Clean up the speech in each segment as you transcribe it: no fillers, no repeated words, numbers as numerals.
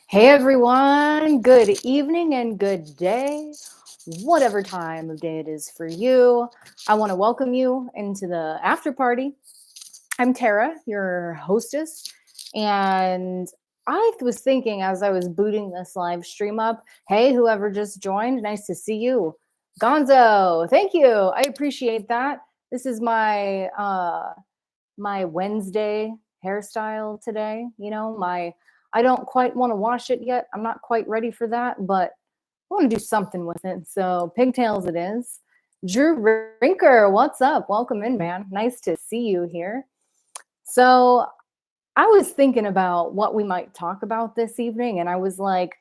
Hey everyone, good evening and good day, whatever time of day it is for you. I want to welcome you into the after party. I'm Tara, your hostess, and I was thinking as I was booting this live stream up, hey, whoever just joined, nice to see you. Gonzo, thank you. I appreciate that. This is my Wednesday hairstyle today. I don't quite want to wash it yet. I'm not quite ready for that, but I want to do something with it. So pigtails it is. Drew Rinker, what's up? Welcome in, man. Nice to see you here. So I was thinking about what we might talk about this evening, and I was like,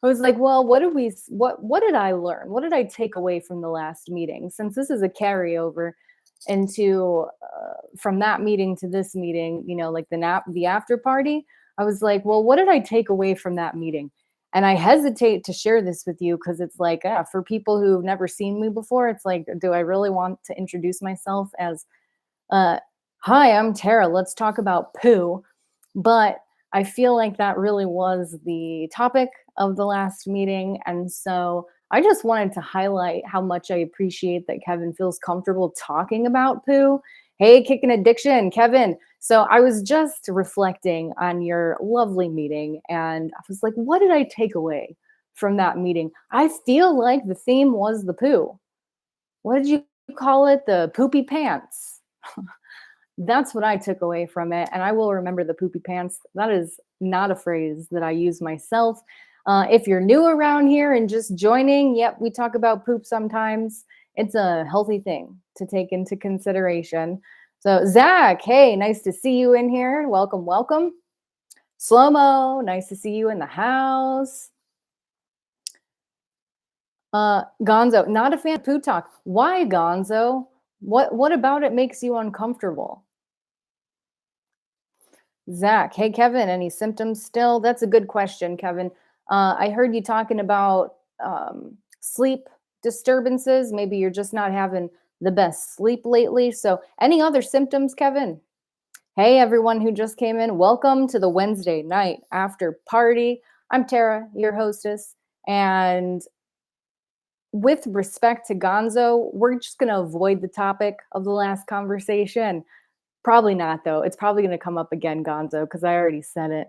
well, what did I learn? What did I take away from the last meeting? Since this is a carryover into from that meeting to this meeting, like the after party. I was like, well, what did I take away from that meeting? And I hesitate to share this with you because it's like, for people who've never seen me before, it's like, do I really want to introduce myself as uh, hi, I'm Tara. Let's talk about poo. But I feel like that really was the topic of the last meeting. And so I just wanted to highlight how much I appreciate that Kevin feels comfortable talking about poo. Hey, Kicking Addiction, Kevin. So I was just reflecting on your lovely meeting and I was like, what did I take away from that meeting? I feel like the theme was the poo. What did you call it? The poopy pants. That's what I took away from it. And I will remember the poopy pants. That is not a phrase that I use myself. If you're new around here and just joining, yep, we talk about poop sometimes. It's a healthy thing to take into consideration. So, Zach, hey, nice to see you in here. Welcome, welcome. Slow-mo, nice to see you in the house. Gonzo, not a fan of poo talk. Why, Gonzo? What about it makes you uncomfortable? Zach, hey Kevin, any symptoms still? That's a good question, Kevin. I heard you talking about sleep disturbances. Maybe you're just not having the best sleep lately. So, any other symptoms, Kevin? Hey, everyone who just came in, welcome to the Wednesday night after party. I'm Tara, your hostess. And with respect to Gonzo, we're just going to avoid the topic of the last conversation. Probably not, though. It's probably going to come up again, Gonzo, because I already said it.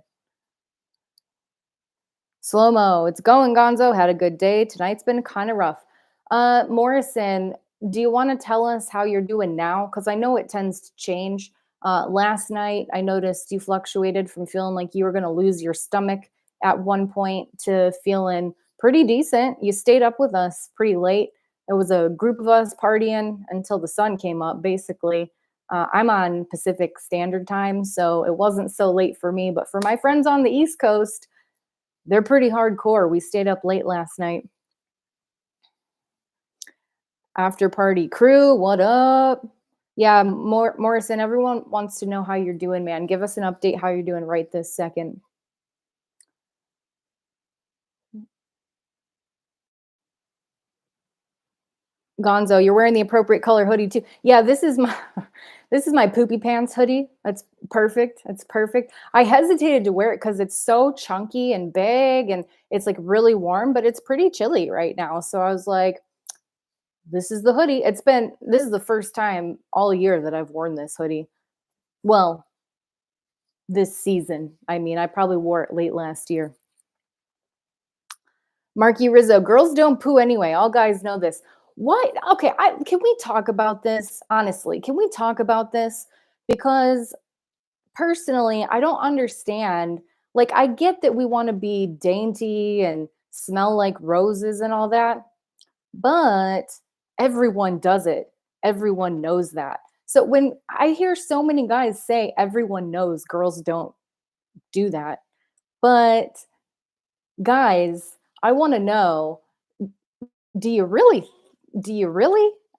Slow-mo, it's going, Gonzo. Had a good day. Tonight's been kind of rough. Morrison, do you want to tell us how you're doing now? Because I know it tends to change. Last night, I noticed you fluctuated from feeling like you were going to lose your stomach at one point to feeling pretty decent. You stayed up with us pretty late. It was a group of us partying until the sun came up, basically. I'm on Pacific Standard Time, so it wasn't so late for me. But for my friends on the East Coast, they're pretty hardcore. We stayed up late last night. After party crew, what up? Yeah, Morrison, everyone wants to know how you're doing, man. Give us an update how you're doing right this second. Gonzo, you're wearing the appropriate color hoodie too. Yeah, this is my poopy pants hoodie. That's perfect. It's perfect. I hesitated to wear it because it's so chunky and big and it's like really warm, but it's pretty chilly right now. So I was like, this is the hoodie. This is the first time all year that I've worn this hoodie. Well, this season. I mean, I probably wore it late last year. Marky Rizzo, girls don't poo anyway. All guys know this. What? Okay, can we talk about this? Honestly, can we talk about this? Because personally, I don't understand. Like, I get that we want to be dainty and smell like roses and all that, but everyone does it. Everyone knows that. So when I hear so many guys say everyone knows girls don't do that, but guys, I want to know, do you really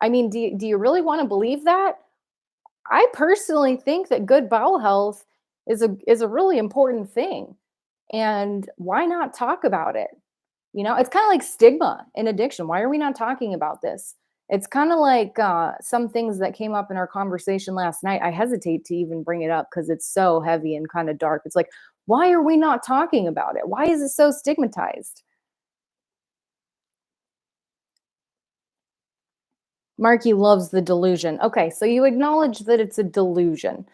I mean, do you really want to believe that? I personally think that good bowel health is a really important thing. And why not talk about it? It's kind of like stigma in addiction. Why are we not talking about this? It's kind of like some things that came up in our conversation last night. I hesitate to even bring it up because it's so heavy and kind of dark. It's like, why are we not talking about it? Why is it so stigmatized? Marky loves the delusion. Okay, so you acknowledge that it's a delusion.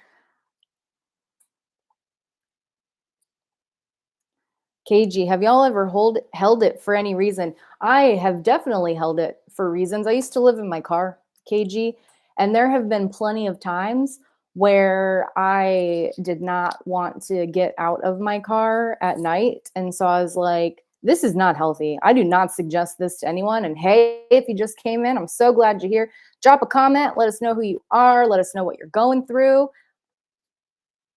KG, have y'all ever held it for any reason? I have definitely held it for reasons. I used to live in my car, KG, and there have been plenty of times where I did not want to get out of my car at night. And so I was like, this is not healthy. I do not suggest this to anyone. And hey, if you just came in, I'm so glad you're here. Drop a comment. Let us know who you are. Let us know what you're going through.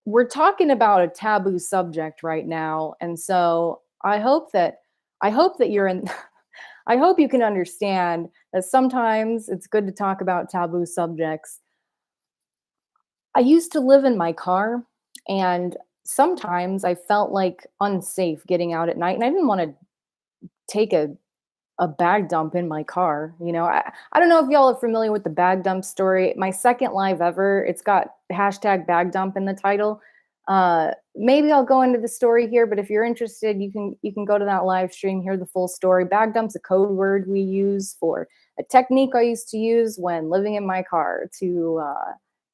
We're talking about a taboo subject right now, and so I hope that you're in I hope you can understand that sometimes it's good to talk about taboo subjects. I used to live in my car, and sometimes I felt like unsafe getting out at night, and I didn't want to take a bag dump in my car. I don't know if y'all are familiar with the bag dump story. My second live ever, it's got hashtag bag dump in the title. Maybe I'll go into the story here, but if you're interested, you can go to that live stream, hear the full story. Bag dump's a code word we use for a technique I used to use when living in my car to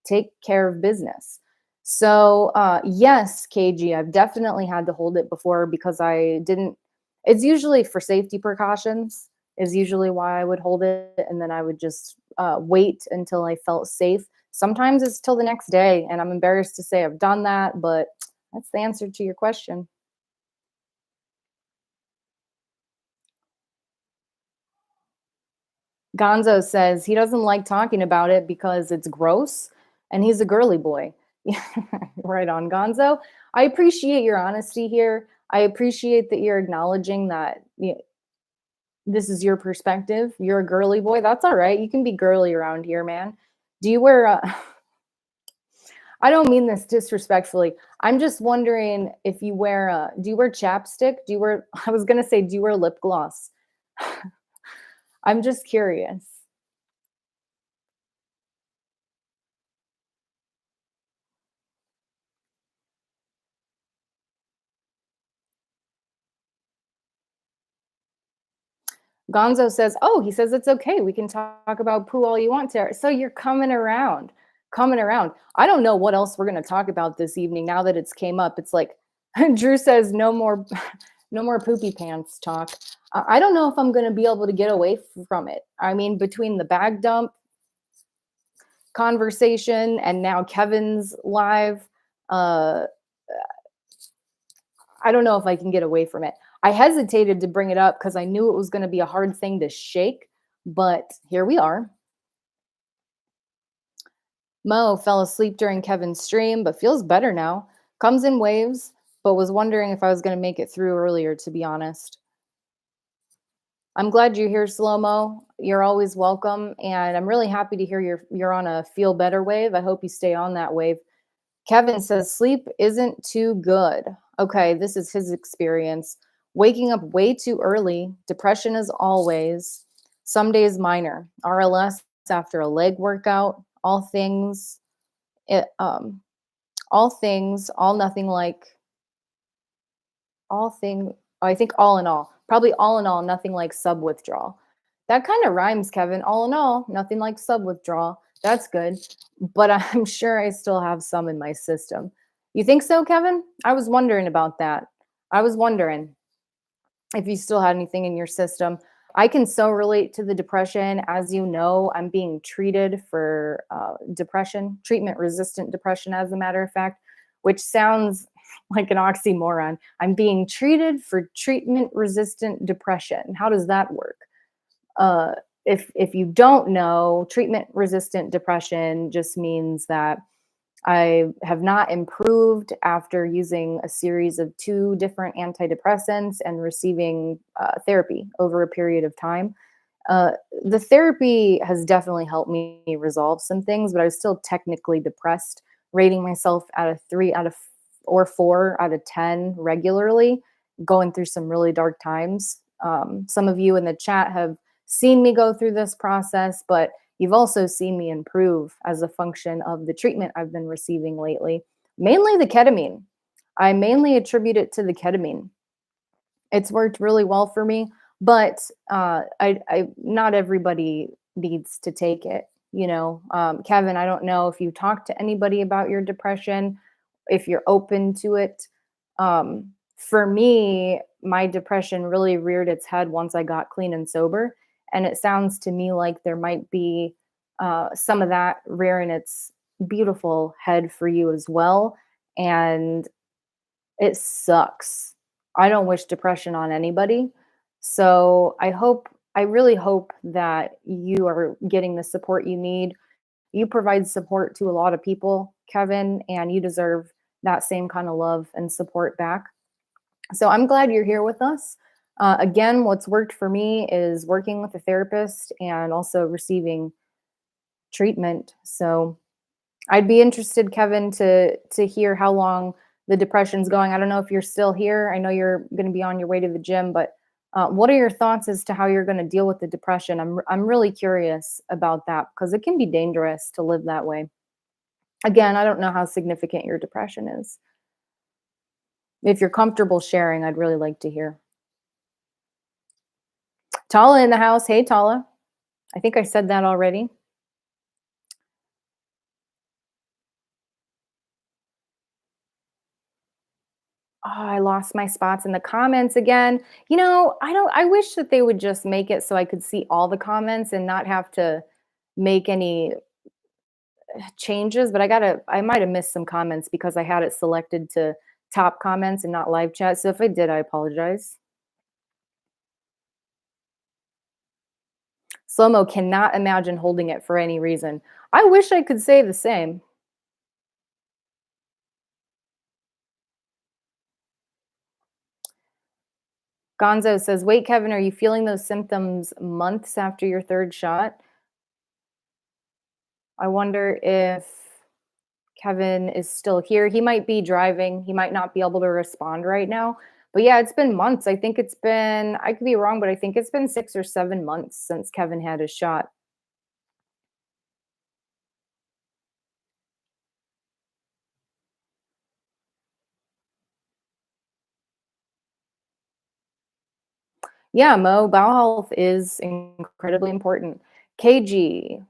take care of business. So yes, KG, I've definitely had to hold it before because I didn't it's usually for safety precautions is usually why I would hold it, and then I would just wait until I felt safe. Sometimes it's till the next day, and I'm embarrassed to say I've done that, but that's the answer to your question. Gonzo says he doesn't like talking about it because it's gross, and he's a girly boy. Yeah, right on, Gonzo. I appreciate your honesty here. I appreciate that you're acknowledging that this is your perspective. You're a girly boy. That's all right. You can be girly around here, man. Do you wear I don't mean this disrespectfully. I'm just wondering if you wear do you wear chapstick? Do you wear I was going to say do you wear lip gloss? I'm just curious. Gonzo says, "Oh, he says it's okay. We can talk about poo all you want to." So you're coming around. Coming around. I don't know what else we're going to talk about this evening now that it's came up. It's like Drew says no more no more poopy pants talk. I don't know if I'm going to be able to get away from it. I mean, between the bag dump conversation and now Kevin's live, uh I don't know if I can get away from it. I hesitated to bring it up because I knew it was going to be a hard thing to shake, but here we are. Mo fell asleep during Kevin's stream, but feels better now. Comes in waves, but was wondering if I was going to make it through earlier, to be honest. I'm glad you're here, Slow Mo. You're always welcome, and I'm really happy to hear you're on a feel better wave. I hope you stay on that wave. Kevin says sleep isn't too good. Okay, this is his experience. Waking up way too early, depression is always, some days minor. RLS after a leg workout, it, all things, all nothing like, all thing, I think all in all, probably all in all, nothing like sub withdrawal. That kind of rhymes, Kevin. All in all, nothing like sub withdrawal. That's good. But I'm sure I still have some in my system. You think so, Kevin? I was wondering about that. I was wondering if you still had anything in your system. I can so relate to the depression. As you know, I'm being treated for depression, treatment resistant depression, as a matter of fact, which sounds like an oxymoron. I'm being treated for treatment resistant depression. How does that work? Uh, if you don't know, treatment resistant depression just means that I have not improved after using a series of two different antidepressants and receiving therapy over a period of time. Uh, the therapy has definitely helped me resolve some things, but I was still technically depressed, rating myself at a 4 out of 10 regularly, going through some really dark times. Some of you in the chat have seen me go through this process, but you've also seen me improve as a function of the treatment I've been receiving lately, mainly the ketamine. I mainly attribute it to the ketamine. It's worked really well for me, but I not everybody needs to take it. Kevin, I don't know if you talked to anybody about your depression, if you're open to it. For me, my depression really reared its head once I got clean and sober, and it sounds to me like there might be some of that rearing its beautiful head for you as well. And it sucks. I don't wish depression on anybody. So I really hope that you are getting the support you need. You provide support to a lot of people, Kevin, and you deserve that same kind of love and support back. So I'm glad you're here with us. Again, what's worked for me is working with a therapist and also receiving treatment. So I'd be interested, Kevin, to hear how long the depression's going. I don't know if you're still here. I know you're going to be on your way to the gym, but what are your thoughts as to how you're going to deal with the depression? I'm really curious about that because it can be dangerous to live that way. Again, I don't know how significant your depression is. If you're comfortable sharing, I'd really like to hear. Tala in the house. Hey, Tala. I think I said that already. Oh, I lost my spots in the comments again. I wish that they would just make it so I could see all the comments and not have to make any changes, but I might have missed some comments because I had it selected to top comments and not live chat. So if I did, I apologize. Slow-mo cannot imagine holding it for any reason. I wish I could say the same. Gonzo says, "Wait, Kevin, are you feeling those symptoms months after your third shot?" I wonder if Kevin is still here. He might be driving. He might not be able to respond right now. But yeah, it's been months. I think it's been, I could be wrong, but I think it's been 6 or 7 months since Kevin had his shot. Yeah, Mo, bowel health is incredibly important. KG,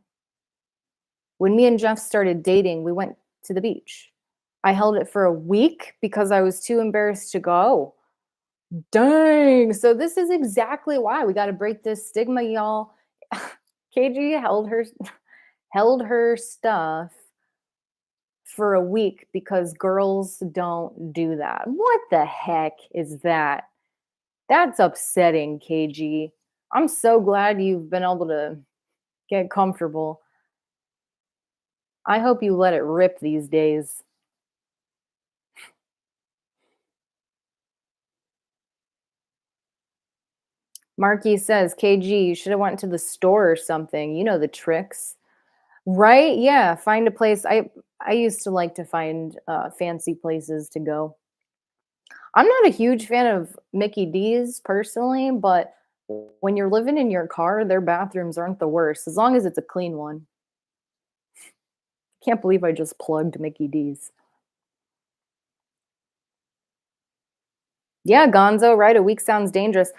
when me and Jeff started dating, we went to the beach. I held it for a week because I was too embarrassed to go. Dang. So this is exactly why we got to break this stigma, y'all. KG held her stuff for a week because girls don't do that. What the heck is that? That's upsetting, KG. I'm so glad you've been able to get comfortable. I hope you let it rip these days. Marky says, KG, you should have went to the store or something. You know the tricks. Right? Yeah, find a place. I used to like to find fancy places to go. I'm not a huge fan of Mickey D's personally, but when you're living in your car, their bathrooms aren't the worst as long as it's a clean one. Can't believe I just plugged Mickey D's. Yeah, Gonzo, right? A week sounds dangerous.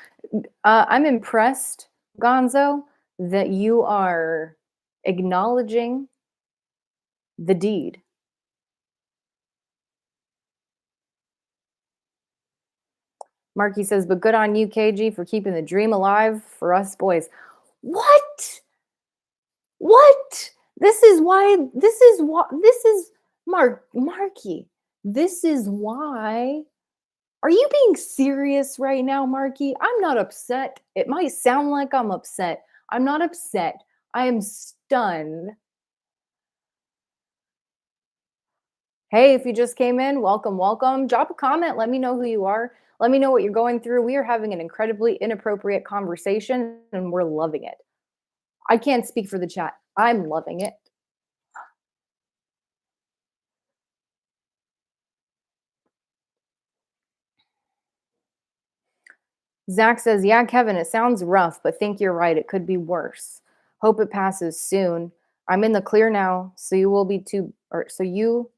I'm impressed, Gonzo, that you are acknowledging the deed. Marky says, but good on you, KG, for keeping the dream alive for us boys. What? What? This is Marky. This is why. Are you being serious right now, Marky? I'm not upset. It might sound like I'm upset. I'm not upset. I am stunned. Hey, if you just came in, welcome, welcome. Drop a comment. Let me know who you are. Let me know what you're going through. We are having an incredibly inappropriate conversation and we're loving it. I can't speak for the chat. I'm loving it. Zach says, yeah, Kevin, it sounds rough, but think you're right. It could be worse. Hope it passes soon. I'm in the clear now, so you will be too, or so you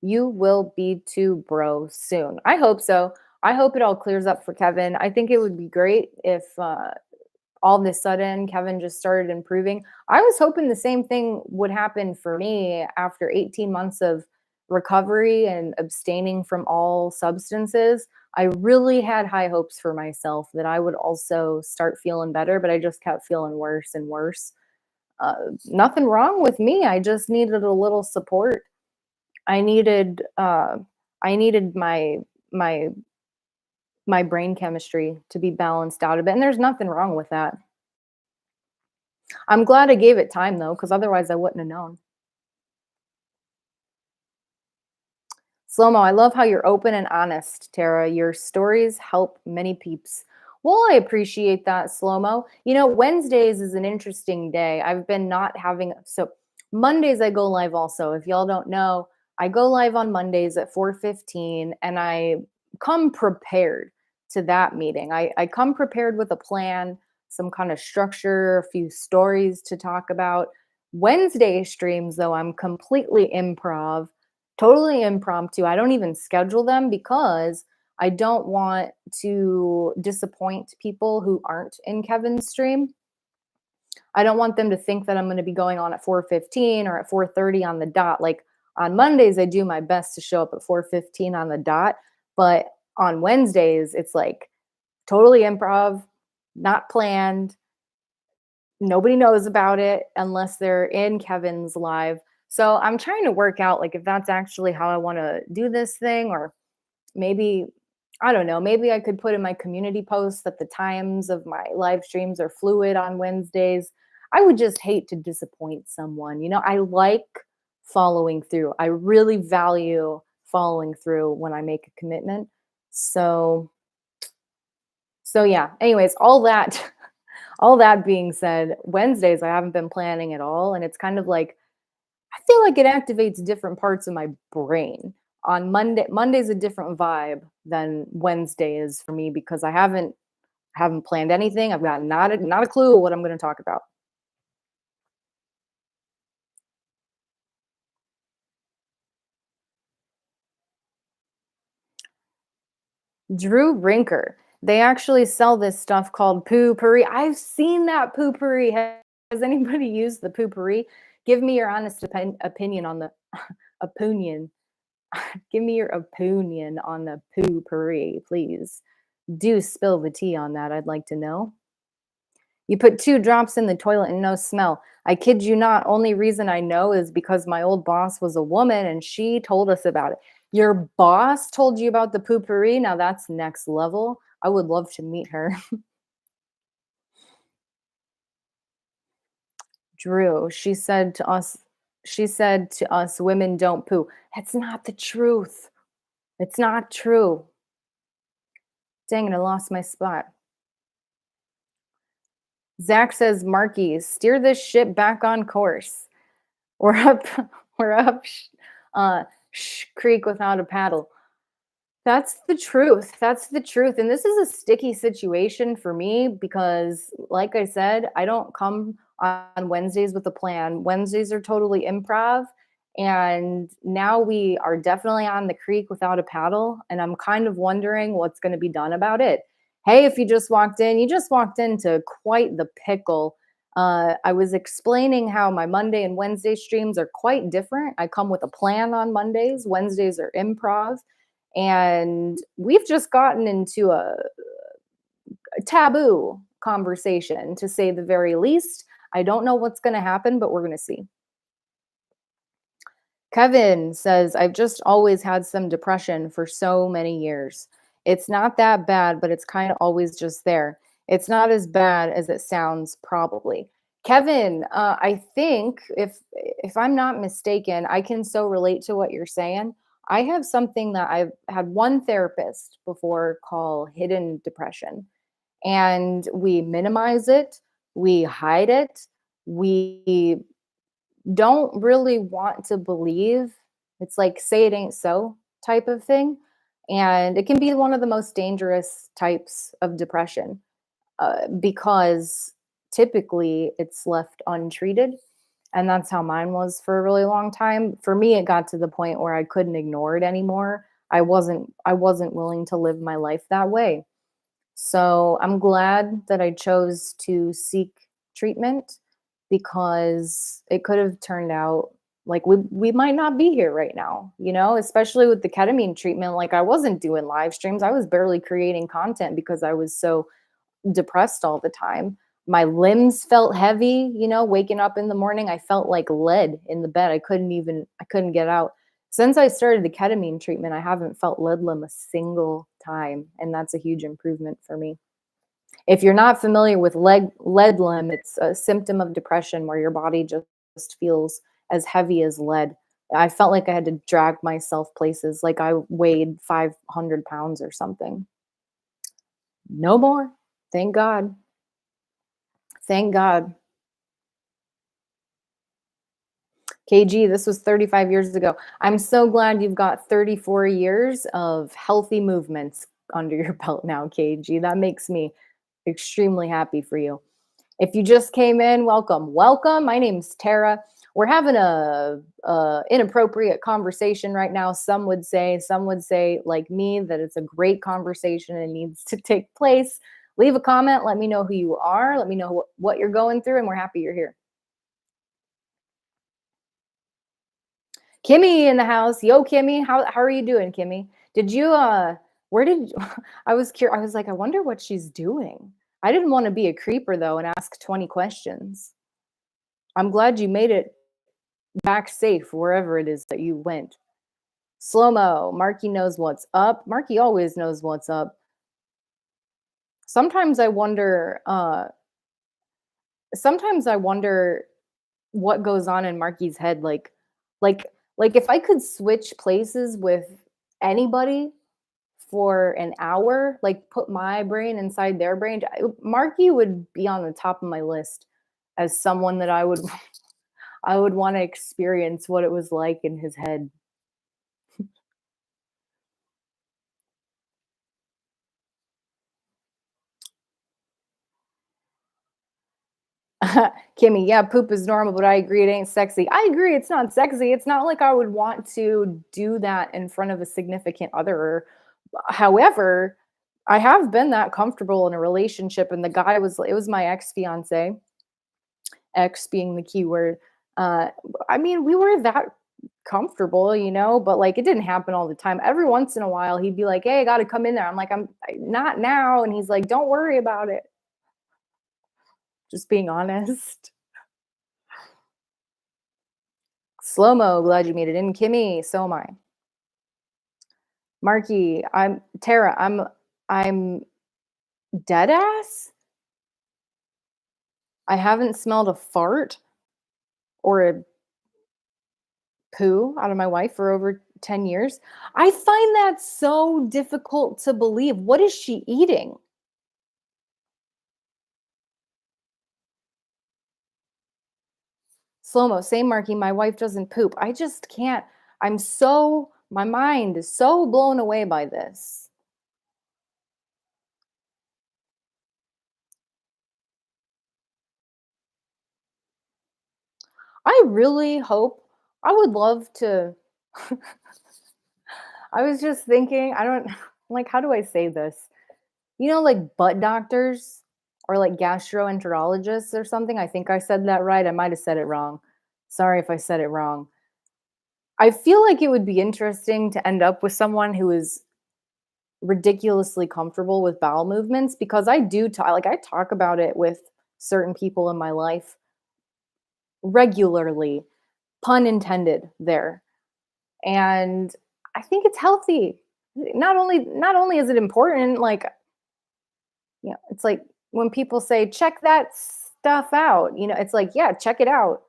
will be too, bro, soon. I hope so. I hope it all clears up for Kevin. I think it would be great if all of a sudden Kevin just started improving. I was hoping the same thing would happen for me after 18 months of recovery and abstaining from all substances. I really had high hopes for myself that I would also start feeling better, but I just kept feeling worse and worse. Nothing wrong with me. I just needed a little support. I needed my my brain chemistry to be balanced out a bit, and there's nothing wrong with that. I'm glad I gave it time though, because otherwise I wouldn't have known. Slow-mo, I love how you're open and honest, Tara. Your stories help many peeps. Well, I appreciate that, Slow-mo. You know, Wednesdays is an interesting day. I've been not having so Mondays I go live also. If y'all don't know, I go live on Mondays at 4:15 and I come prepared to that meeting. I come prepared with a plan, some kind of structure, a few stories to talk about. Wednesday streams, though, I'm completely improv. Totally impromptu. I don't even schedule them because I don't want to disappoint people who aren't in Kevin's stream. I don't want them to think that I'm going to be going on at 4:15 or at 4:30 on the dot. Like on Mondays I do my best to show up at 4:15 on the dot, but on Wednesdays it's like totally improv, not planned. Nobody knows about it unless they're in Kevin's live. So I'm trying to work out like if that's actually how I want to do this thing, or maybe I don't know, maybe I could put in my community posts that the times of my live streams are fluid on Wednesdays. I would just hate to disappoint someone. You know, I like following through. I really value following through when I make a commitment. So yeah, anyways, all that all that being said, Wednesdays I haven't been planning at all, and it's kind of like I feel like it activates different parts of my brain. On Monday's a different vibe than Wednesday is for me because I haven't planned anything. I've got not a clue what I'm going to talk about. Drew Rinker. They actually sell this stuff called poo-pourri. I've seen that poo-pourri. Has anybody used the poo-pourri? Give me your honest opinion on the opinion. Give me your opinion on the poo-pourri, please. Do spill the tea on that. I'd like to know. You put 2 drops in the toilet and no smell. I kid you not. Only reason I know is because my old boss was a woman and she told us about it. Your boss told you about the poopery? Now that's next level. I would love to meet her. Drew, she said to us, women don't poo. That's not the truth. It's not true. Dang it, I lost my spot. Zach says, Marky, steer this ship back on course. We're up, we're up creek without a paddle. That's the truth. That's the truth. And this is a sticky situation for me because, like I said, I don't come on Wednesdays with a plan. Wednesdays are totally improv. And now we are definitely on the creek without a paddle. And I'm kind of wondering what's going to be done about it. Hey, if you just walked in, you just walked into quite the pickle. I was explaining how my Monday and Wednesday streams are quite different. I come with a plan on Mondays, Wednesdays are improv. And we've just gotten into a taboo conversation, to say the very least. I don't know what's going to happen, but we're going to see. Kevin says, I've just always had some depression for so many years. It's not that bad, but it's kind of always just there. It's not as bad as it sounds, probably. Kevin, I think if I'm not mistaken, I can so relate to what you're saying. I have something that I've had one therapist before call hidden depression, and we minimize it, we hide it, we don't really want to believe. It's like say it ain't so type of thing. And it can be one of the most dangerous types of depression because typically it's left untreated. And that's how mine was for a really long time. For me, it got to the point where I couldn't ignore it anymore. I wasn't willing to live my life that way. So I'm glad that I chose to seek treatment because it could have turned out like we might not be here right now, especially with the ketamine treatment. Like I wasn't doing live streams. I was barely creating content because I was so depressed all the time. My limbs felt heavy, waking up in the morning, I felt like lead in the bed. I couldn't get out. Since I started the ketamine treatment, I haven't felt lead limb a single time, and that's a huge improvement for me. If you're not familiar with lead limb, it's a symptom of depression where your body just feels as heavy as lead. I felt like I had to drag myself places like I weighed 500 pounds or something. No more. Thank God. Thank God. KG, this was 35 years ago. I'm so glad you've got 34 years of healthy movements under your belt now, KG. That makes me extremely happy for you. If you just came in, welcome. Welcome. My name's Tara. We're having a inappropriate conversation right now. Some would say, like me, that it's a great conversation and needs to take place. Leave a comment. Let me know who you are. Let me know what you're going through, and we're happy you're here. Kimmy in the house. Yo, Kimmy. How are you doing, Kimmy? Did you where did you, I was curious. I was like, I wonder what she's doing. I didn't want to be a creeper though and ask 20 questions. I'm glad you made it back safe wherever it is that you went. Slow mo. Marky knows what's up. Marky always knows what's up. Sometimes I wonder sometimes I wonder what goes on in Marky's head like like if I could switch places with anybody for an hour, like put my brain inside their brain, Marky would be on the top of my list as someone that I would I would want to experience what it was like in his head. Kimmy, yeah, poop is normal, but I agree it ain't sexy. I agree it's not sexy. It's not like I would want to do that in front of a significant other. However, I have been that comfortable in a relationship, and the guy was it was my ex-fiance, ex being the key word. Uh, I mean, we were that comfortable, but like it didn't happen all the time. Every once in a while, he'd be like, "Hey, I got to come in there." I'm like, Not now," and he's like, "Don't worry about it." Just being honest. Slow mo, glad you made it in. Kimmy, so am I. Marky, I'm Tara. I'm dead ass. I haven't smelled a fart or a poo out of my wife for over 10 years. I find that so difficult to believe. What is she eating? Slow mo, same Marky. My wife doesn't poop. I just can't. My mind is so blown away by this. I really hope, I would love to. I was just thinking, I don't like, how do I say this? Like butt doctors or like gastroenterologists or something. I think I said that right. I might have said it wrong. Sorry if I said it wrong. I feel like it would be interesting to end up with someone who is ridiculously comfortable with bowel movements because I do talk, like I talk about it with certain people in my life regularly, pun intended there. And I think it's healthy. Not only is it important, like, it's like when people say check that stuff out, it's like, yeah, check it out.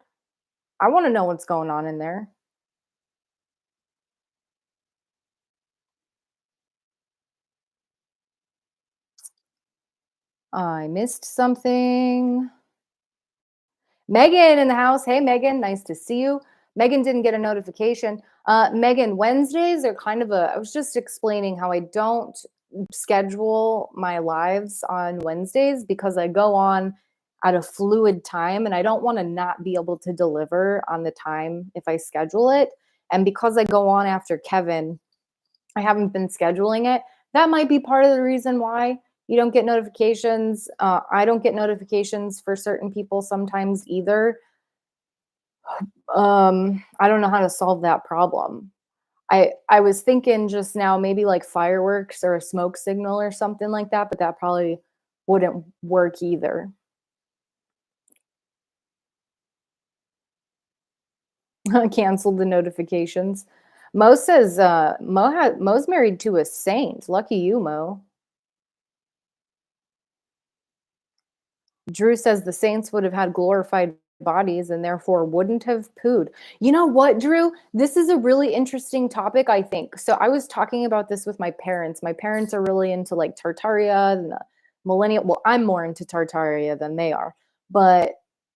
I want to know what's going on in there. I missed something. Megan in the house. Hey, Megan, nice to see you. Megan didn't get a notification. Megan, Wednesdays are kind of I was just explaining how I don't schedule my lives on Wednesdays because I go on at a fluid time and I don't want to not be able to deliver on the time if I schedule it. And because I go on after Kevin, I haven't been scheduling it. That might be part of the reason why you don't get notifications. I don't get notifications for certain people sometimes either. I don't know how to solve that problem. I was thinking just now maybe like fireworks or a smoke signal or something like that, but that probably wouldn't work either. Canceled the notifications. Mo says Mo's married to a saint. Lucky you, Mo. Drew says the saints would have had glorified bodies and therefore wouldn't have pooed. You know what, Drew? This is a really interesting topic, I think. So I was talking about this with my parents. My parents are really into like Tartaria and the millennial. Well, I'm more into Tartaria than they are, but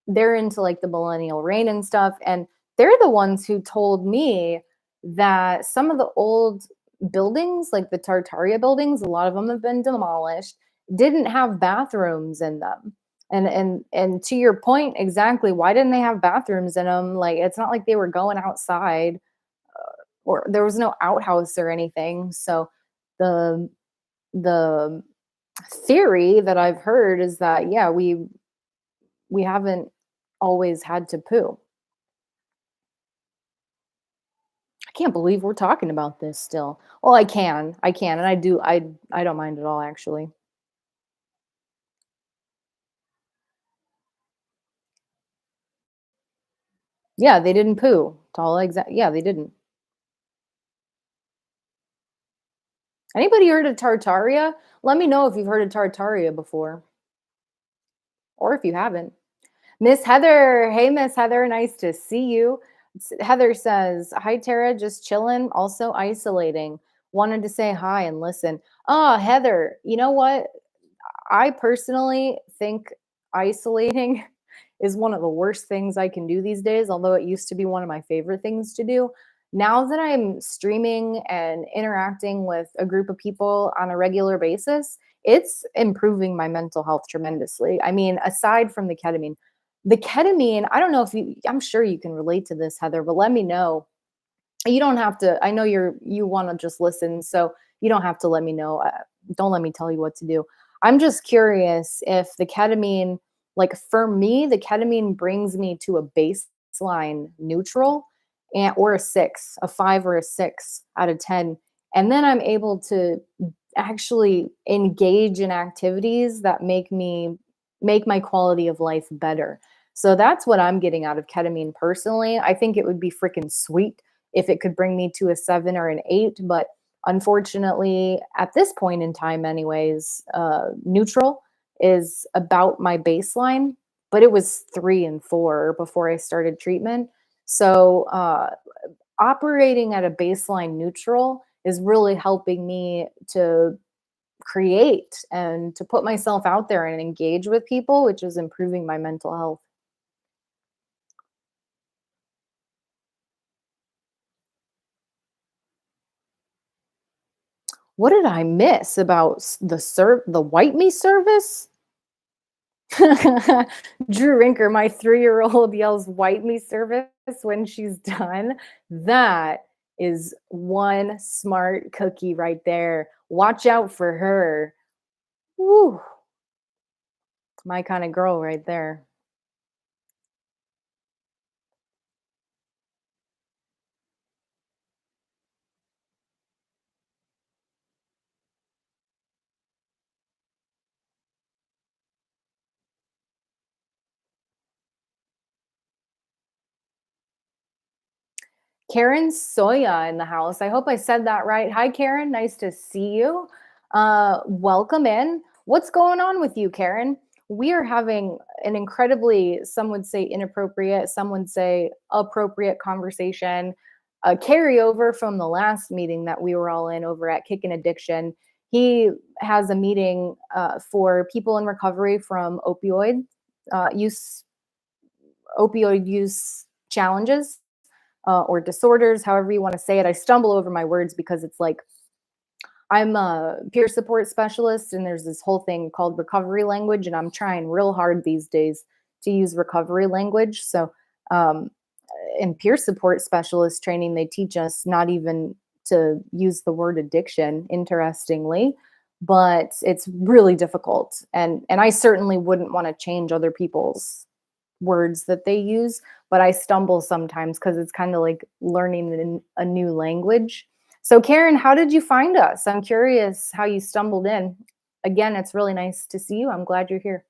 they're into like the millennial reign and stuff. And they're the ones who told me that some of the old buildings, like the Tartaria buildings, a lot of them have been demolished, didn't have bathrooms in them. And to your point, exactly, why didn't they have bathrooms in them? Like, it's not like they were going outside, or there was no outhouse or anything. So the the theory that I've heard is that, yeah, we haven't always had to poo. I can't believe we're talking about this still. Well, I can, and I do. I don't mind at all, actually. Yeah, they didn't poo. Tall exact. Yeah, they didn't. Anybody heard of Tartaria? Let me know if you've heard of Tartaria before, or if you haven't. Miss Heather, hey Miss Heather, nice to see you. Heather says, "Hi Tara, just chilling, also isolating. Wanted to say hi and listen." Oh, Heather, you know what? I personally think isolating is one of the worst things I can do these days, although it used to be one of my favorite things to do. Now that I'm streaming and interacting with a group of people on a regular basis, it's improving my mental health tremendously. I mean, aside from the ketamine, I don't know if I'm sure you can relate to this, Heather, but let me know. You don't have to. I know you want to just listen, so you don't have to let me know. Don't let me tell you what to do. I'm just curious if the ketamine, like for me, the ketamine brings me to a baseline neutral, and or a 6, a 5 or a 6 out of 10, and then I'm able to actually engage in activities that make my quality of life better. So that's what I'm getting out of ketamine personally. I think it would be freaking sweet if it could bring me to a 7 or an 8, but unfortunately at this point in time anyways, neutral is about my baseline, but it was 3 and 4 before I started treatment. So operating at a baseline neutral is really helping me to create and to put myself out there and engage with people, which is improving my mental health. What did I miss about the white me service? Drew Rinker, my 3-year-old yells white me service when she's done. That is one smart cookie right there. Watch out for her. Woo, my kind of girl right there. Karen Soya in the house. I hope I said that right. Hi, Karen. Nice to see you. Welcome in. What's going on with you, Karen? We are having an incredibly, some would say inappropriate, some would say appropriate conversation, a carryover from the last meeting that we were all in over at Kick and Addiction. He has a meeting for people in recovery from use, opioid use challenges. or disorders, however you want to say it. I stumble over my words because it's like I'm a peer support specialist, and there's this whole thing called recovery language, and I'm trying real hard these days to use recovery language. So, um, in peer support specialist training, they teach us not even to use the word addiction, interestingly, but it's really difficult. And I certainly wouldn't want to change other people's words that they use, but I stumble sometimes because it's kind of like learning a new language. So, Karen, how did you find us? I'm curious how you stumbled in. Again, it's really nice to see you. I'm glad you're here.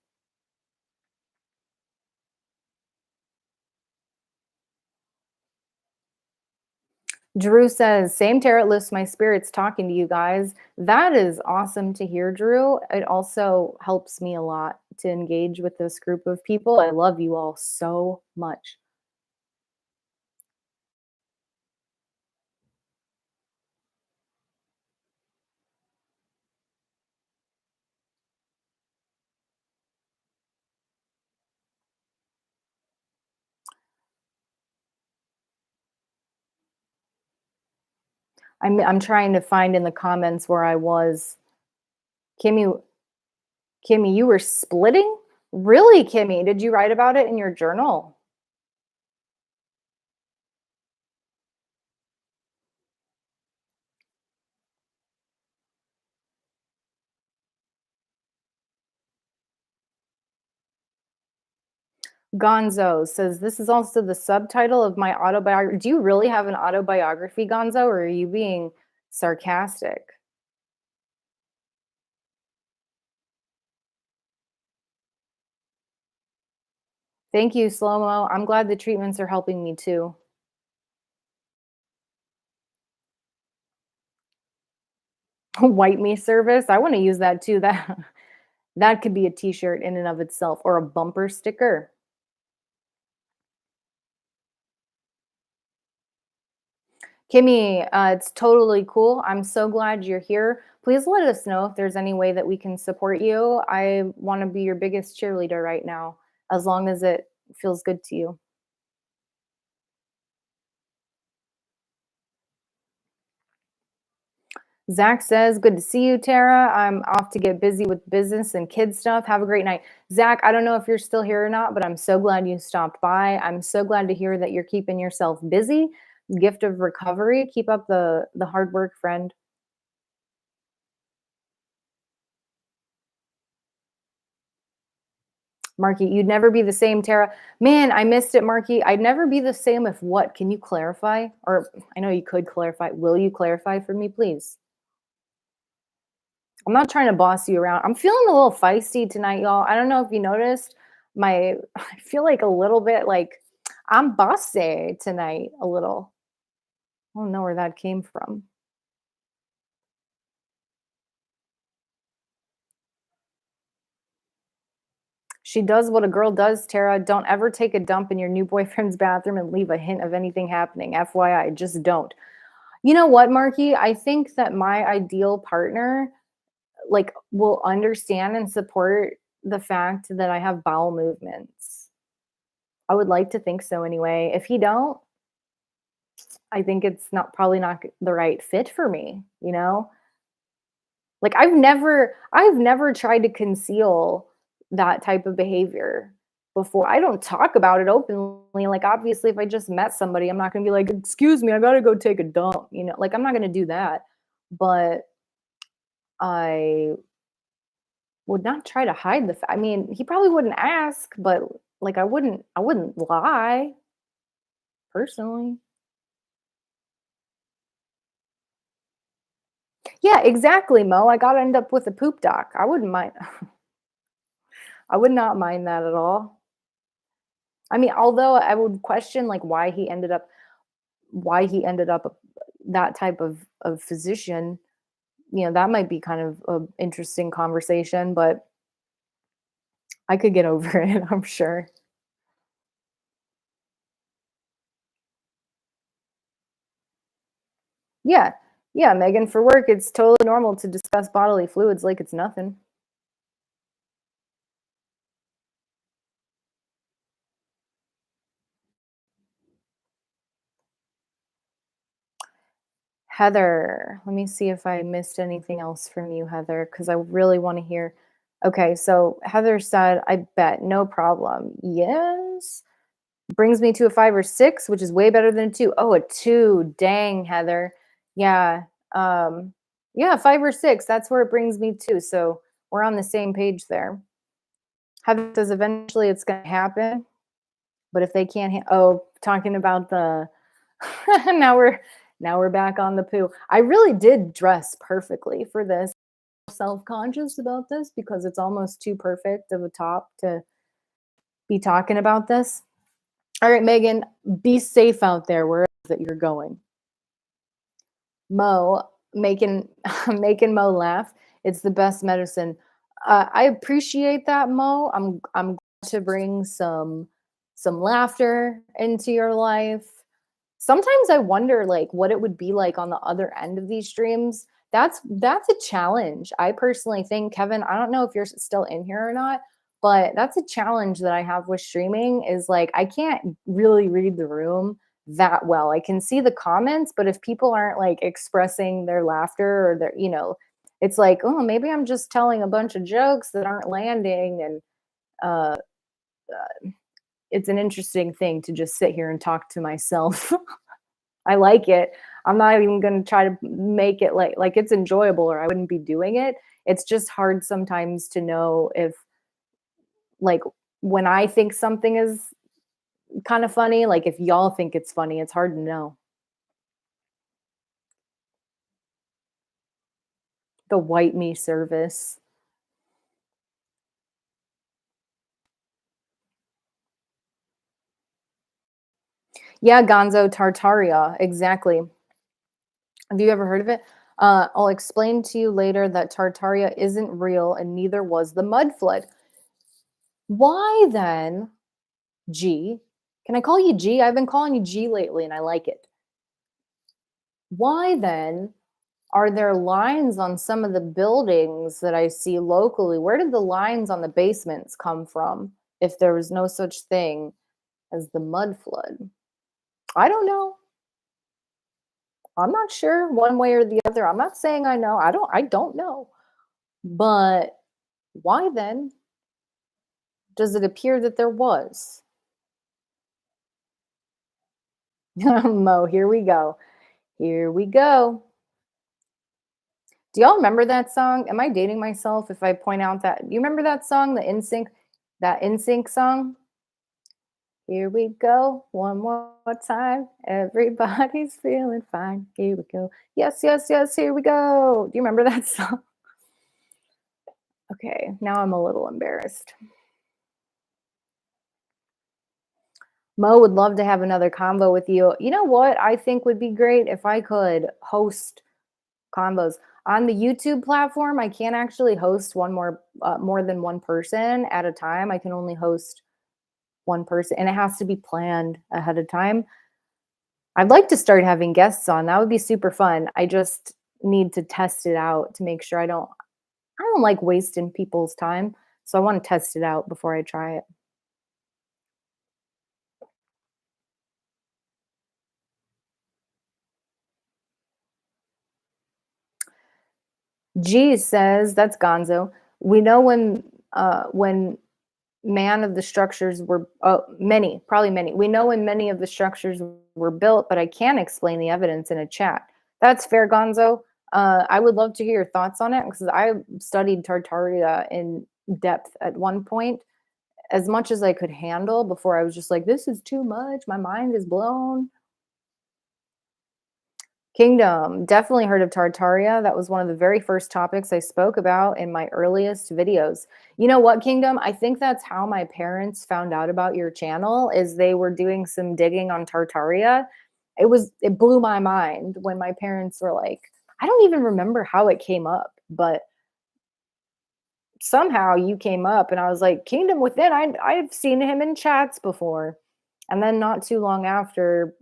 Drew says, same tarot lifts my spirits talking to you guys. That is awesome to hear, Drew. It also helps me a lot to engage with this group of people. I love you all so much. I'm trying to find in the comments where I was. Kimmy, Kimmy, you were splitting? Really, Kimmy? Did you write about it in your journal? Gonzo says, this is also the subtitle of my autobiography. Do you really have an autobiography, Gonzo, or are you being sarcastic? Thank you, Slow Mo. I'm glad the treatments are helping me too. White me service. I want to use that too. That could be a t-shirt in and of itself or a bumper sticker. Kimmy, it's totally cool. I'm so glad you're here. Please let us know if there's any way that we can support you. I want to be your biggest cheerleader right now, as long as it feels good to you. Zach says, good to see you, Tara. I'm off to get busy with business and kid stuff. Have a great night. Zach, I don't know if you're still here or not, but I'm so glad you stopped by. I'm so glad to hear that you're keeping yourself busy. Gift of recovery. Keep up the hard work, friend. Marky, you'd never be the same, Tara. Man, I missed it, Marky. I'd never be the same if what? Can you clarify? Or I know you could clarify. Will you clarify for me, please? I'm not trying to boss you around. I'm feeling a little feisty tonight, y'all. I don't know if you noticed my I feel like a little bit like I'm bossy tonight a little. I don't know where that came from. She does what a girl does, Tara. Don't ever take a dump in your new boyfriend's bathroom and leave a hint of anything happening. FYI, just don't. You know what, Marky? I think that my ideal partner like will understand and support the fact that I have bowel movements. I would like to think so anyway. If he don't, I think it's not probably not the right fit for me, you know? Like I've never tried to conceal that type of behavior before. I don't talk about it openly. Like obviously if I just met somebody, I'm not going to be like, "Excuse me, I got to go take a dump." You know, like I'm not going to do that. But I would not try to hide the fact. I mean, he probably wouldn't ask, but like I wouldn't lie personally. Yeah, exactly, Mo. I got to end up with a poop doc. I wouldn't mind. I would not mind that at all. I mean, although I would question like why he ended up that type of physician, that might be kind of an interesting conversation, but I could get over it, I'm sure. Yeah. Yeah, Megan, for work, it's totally normal to discuss bodily fluids like it's nothing. Heather, let me see if I missed anything else from you, Heather, because I really want to hear. Okay, so Heather said, I bet, no problem. Yes. Brings me to a 5 or 6, which is way better than a 2. Oh, a 2. Dang, Heather. Yeah. Um, yeah, 5 or 6. That's where it brings me to. So we're on the same page there. Heather says eventually it's going to happen, but if they can't, oh, talking about the now we're back on the poo. I really did dress perfectly for this. Self-conscious about this because it's almost too perfect of a top to be talking about this. All right, Megan, be safe out there wherever that you're going. Mo, making making Mo laugh. It's the best medicine. I appreciate that, Mo. I'm glad to bring some laughter into your life. Sometimes I wonder like what it would be like on the other end of these streams. That's a challenge. I personally think, Kevin, I don't know if you're still in here or not, but that's a challenge that I have with streaming is like I can't really read the room that well. I can see the comments, but if people aren't like expressing their laughter or their, it's like, oh, maybe I'm just telling a bunch of jokes that aren't landing and uh it's an interesting thing to just sit here and talk to myself. I like it. I'm not even going to try to make it like it's enjoyable or I wouldn't be doing it. It's just hard sometimes to know if like when I think something is kind of funny, like if y'all think it's funny, it's hard to know. The white me service. Yeah, Gonzo Tartaria, exactly. Have you ever heard of it? I'll explain to you later that Tartaria isn't real and neither was the mud flood. Why then, G? Can I call you G? I've been calling you G lately and I like it. Why then are there lines on some of the buildings that I see locally? Where did the lines on the basements come from if there was no such thing as the mud flood? I don't know. I'm not sure one way or the other. I'm not saying I know. I don't know. But why then does it appear that there was? Mo, here we go. Here we go. Do y'all remember that song? Am I dating myself if I point out that you remember that song, the NSYNC, that NSYNC song? Here we go, one more time. Everybody's feeling fine. Here we go. Yes, yes, yes, here we go. Do you remember that song? Okay, now I'm a little embarrassed. Mo would love to have another convo with you. You know what I think would be great if I could host combos on the YouTube platform. I can't actually host more than one person at a time. I can only host one person, and it has to be planned ahead of time. I'd like to start having guests on. That would be super fun. I just need to test it out to make sure I don't like wasting people's time. So I want to test it out before I try it. G says that's Gonzo. We know when man of the structures were many, probably many. We know when many of the structures were built, but I can't explain the evidence in a chat. That's fair, Gonzo. I would love to hear your thoughts on it because I studied Tartaria in depth at one point, as much as I could handle before I was just like, this is too much. My mind is blown. Kingdom, definitely heard of Tartaria. That was one of the very first topics I spoke about in my earliest videos. You know what, Kingdom? I think that's how my parents found out about your channel is they were doing some digging on Tartaria. It blew my mind when my parents were like, I don't even remember how it came up, but somehow you came up and I was like, Kingdom Within, I've seen him in chats before. And then not too long after,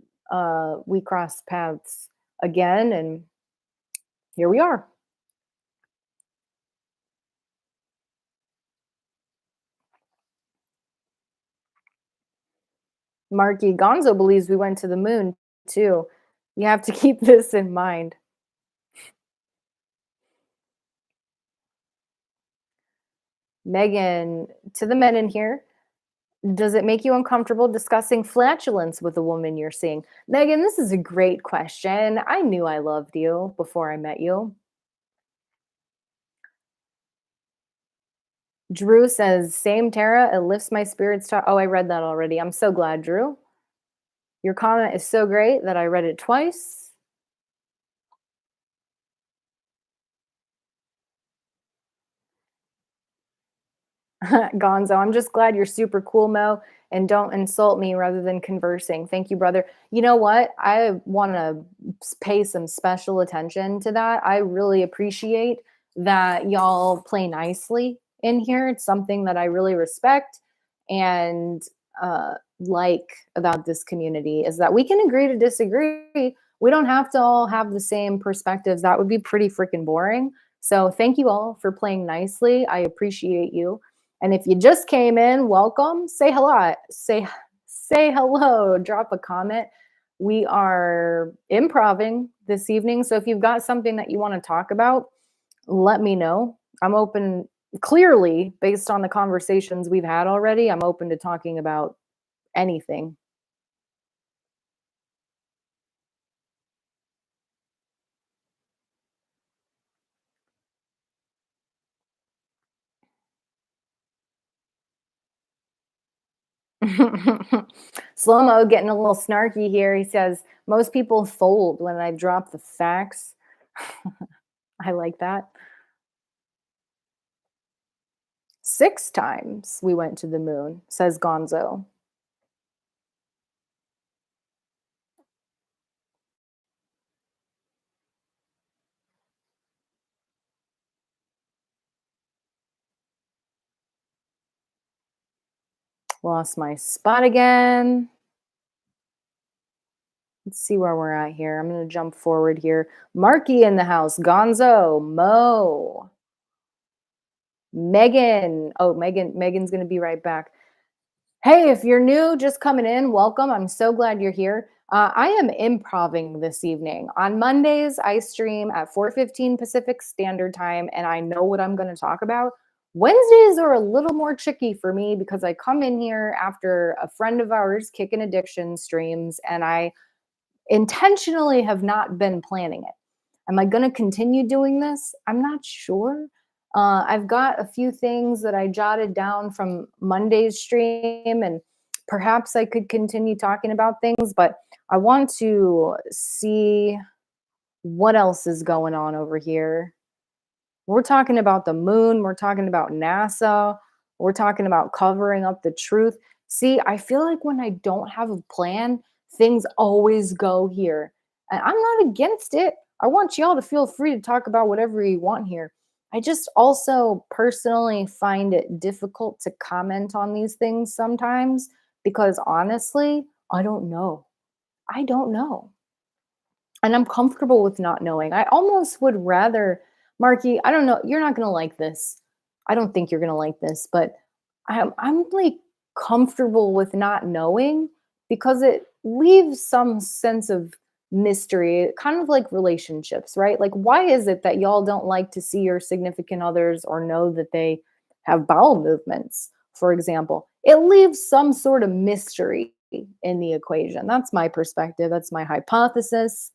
we crossed paths again and here we are. Marky Gonzo believes we went to the moon too. You have to keep this in mind. Megan, to the men in here, does it make you uncomfortable discussing flatulence with a woman you're seeing? Megan, this is a great question. I knew I loved you before I met you. Drew says, same Tara, it lifts my spirits. Oh, I read that already. I'm so glad, Drew. Your comment is so great that I read it twice. Gonzo, I'm just glad you're super cool, Mo, and don't insult me rather than conversing. Thank you, brother. You know what? I want to pay some special attention to that. I really appreciate that y'all play nicely in here. It's something that I really respect and like about this community is that we can agree to disagree. We don't have to all have the same perspectives. That would be pretty freaking boring. So thank you all for playing nicely. I appreciate you. And if you just came in, welcome. Say hello. Say hello. Drop a comment. We are improving this evening. So if you've got something that you want to talk about, let me know. I'm open, clearly, based on the conversations we've had already, I'm open to talking about anything. Slow mo getting a little snarky here. He says, most people fold when I drop the facts. I like that. 6 times we went to the moon, says Gonzo. Lost my spot again. Let's see where we're at here. I'm going to jump forward here. Marky in the house. Gonzo. Mo. Megan. Oh, Megan's going to be right back. Hey, if you're new, just coming in, welcome. I'm so glad you're here. I am improving this evening. On Mondays, I stream at 4:15 Pacific Standard Time, and I know what I'm going to talk about. Wednesdays are a little more tricky for me because I come in here after a friend of ours, Kickin' Addiction, streams, and I intentionally have not been planning it. Am I going to continue doing this? I'm not sure. I've got a few things that I jotted down from Monday's stream, and perhaps I could continue talking about things, but I want to see what else is going on over here. We're talking about the moon. We're talking about NASA. We're talking about covering up the truth. See, I feel like when I don't have a plan, things always go here. And I'm not against it. I want y'all to feel free to talk about whatever you want here. I just also personally find it difficult to comment on these things sometimes because honestly, I don't know. I don't know. And I'm comfortable with not knowing. I almost would rather, Marky, I don't know, you're not gonna like this. I don't think you're gonna like this, but I'm like comfortable with not knowing because it leaves some sense of mystery, kind of like relationships, right? Like, why is it that y'all don't like to see your significant others or know that they have bowel movements, for example? It leaves some sort of mystery in the equation. That's my perspective. That's my hypothesis.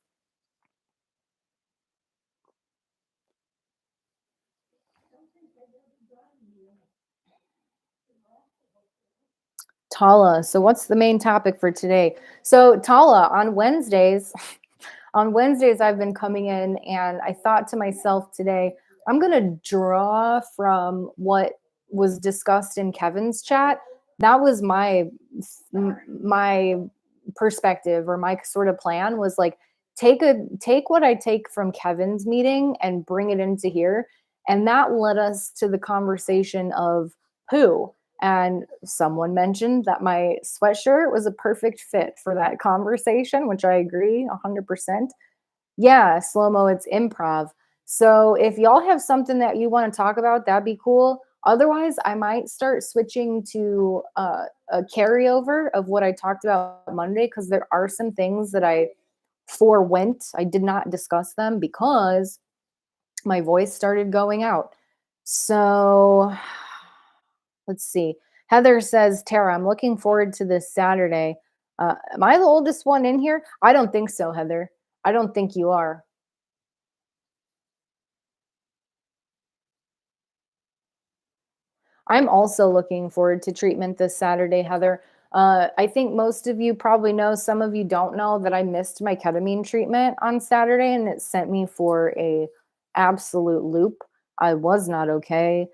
Tala. So what's the main topic for today? So Tala, on Wednesdays, on Wednesdays I've been coming in and I thought to myself today, I'm going to draw from what was discussed in Kevin's chat. That was my perspective or my sort of plan was like take what I take from Kevin's meeting and bring it into here. And that led us to the conversation of poo. And someone mentioned that my sweatshirt was a perfect fit for that conversation, which I agree 100%. Yeah, slow mo, it's improv. So if y'all have something that you want to talk about, that'd be cool. Otherwise, I might start switching to a carryover of what I talked about Monday because there are some things that I forewent. I did not discuss them because my voice started going out. So Let's see. Heather says, Tara, I'm looking forward to this Saturday. Am I the oldest one in here? I don't think so, Heather. I don't think you are. I'm also looking forward to treatment this Saturday, Heather. I think most of you probably know, some of you don't know, that I missed my ketamine treatment on Saturday and it sent me for a absolute loop. I was not okay.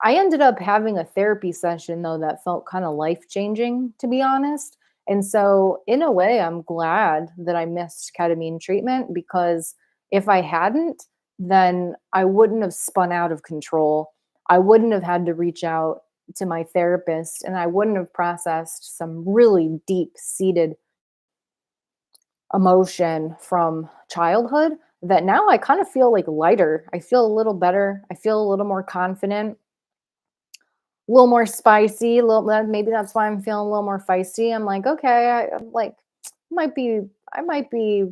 I ended up having a therapy session though that felt kind of life-changing, to be honest. And so in a way, I'm glad that I missed ketamine treatment, because if I hadn't, then I wouldn't have spun out of control. I wouldn't have had to reach out to my therapist, and I wouldn't have processed some really deep seated emotion from childhood that now I kind of feel like lighter. I feel a little better. I feel a little more confident, a little more spicy, a little maybe that's why I'm feeling a little more feisty. I'm like, okay, I'm like might be I might be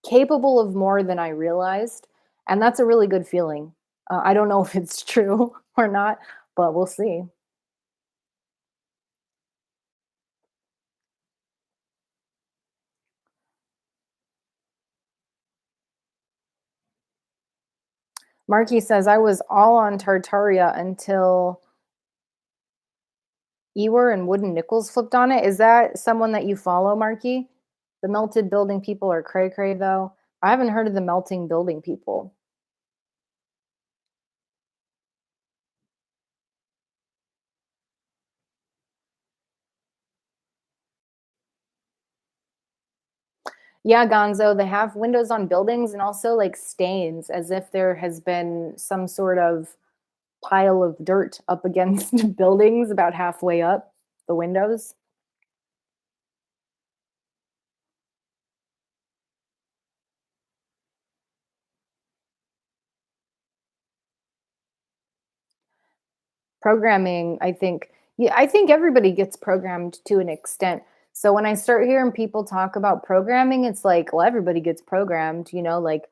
capable of more than I realized, and that's a really good feeling. I don't know if it's true or not, but we'll see. Marky says, I was all on Tartaria until Ewer and Wooden Nickels flipped on it. Is that someone that you follow, Marky? The melted building people are cray cray, though. I haven't heard of the melting building people. Yeah, Gonzo, they have windows on buildings and also like stains, as if there has been some sort of pile of dirt up against buildings about halfway up the windows. Programming, I think, yeah, I think everybody gets programmed to an extent. So when I start hearing people talk about programming, it's like, well, everybody gets programmed, like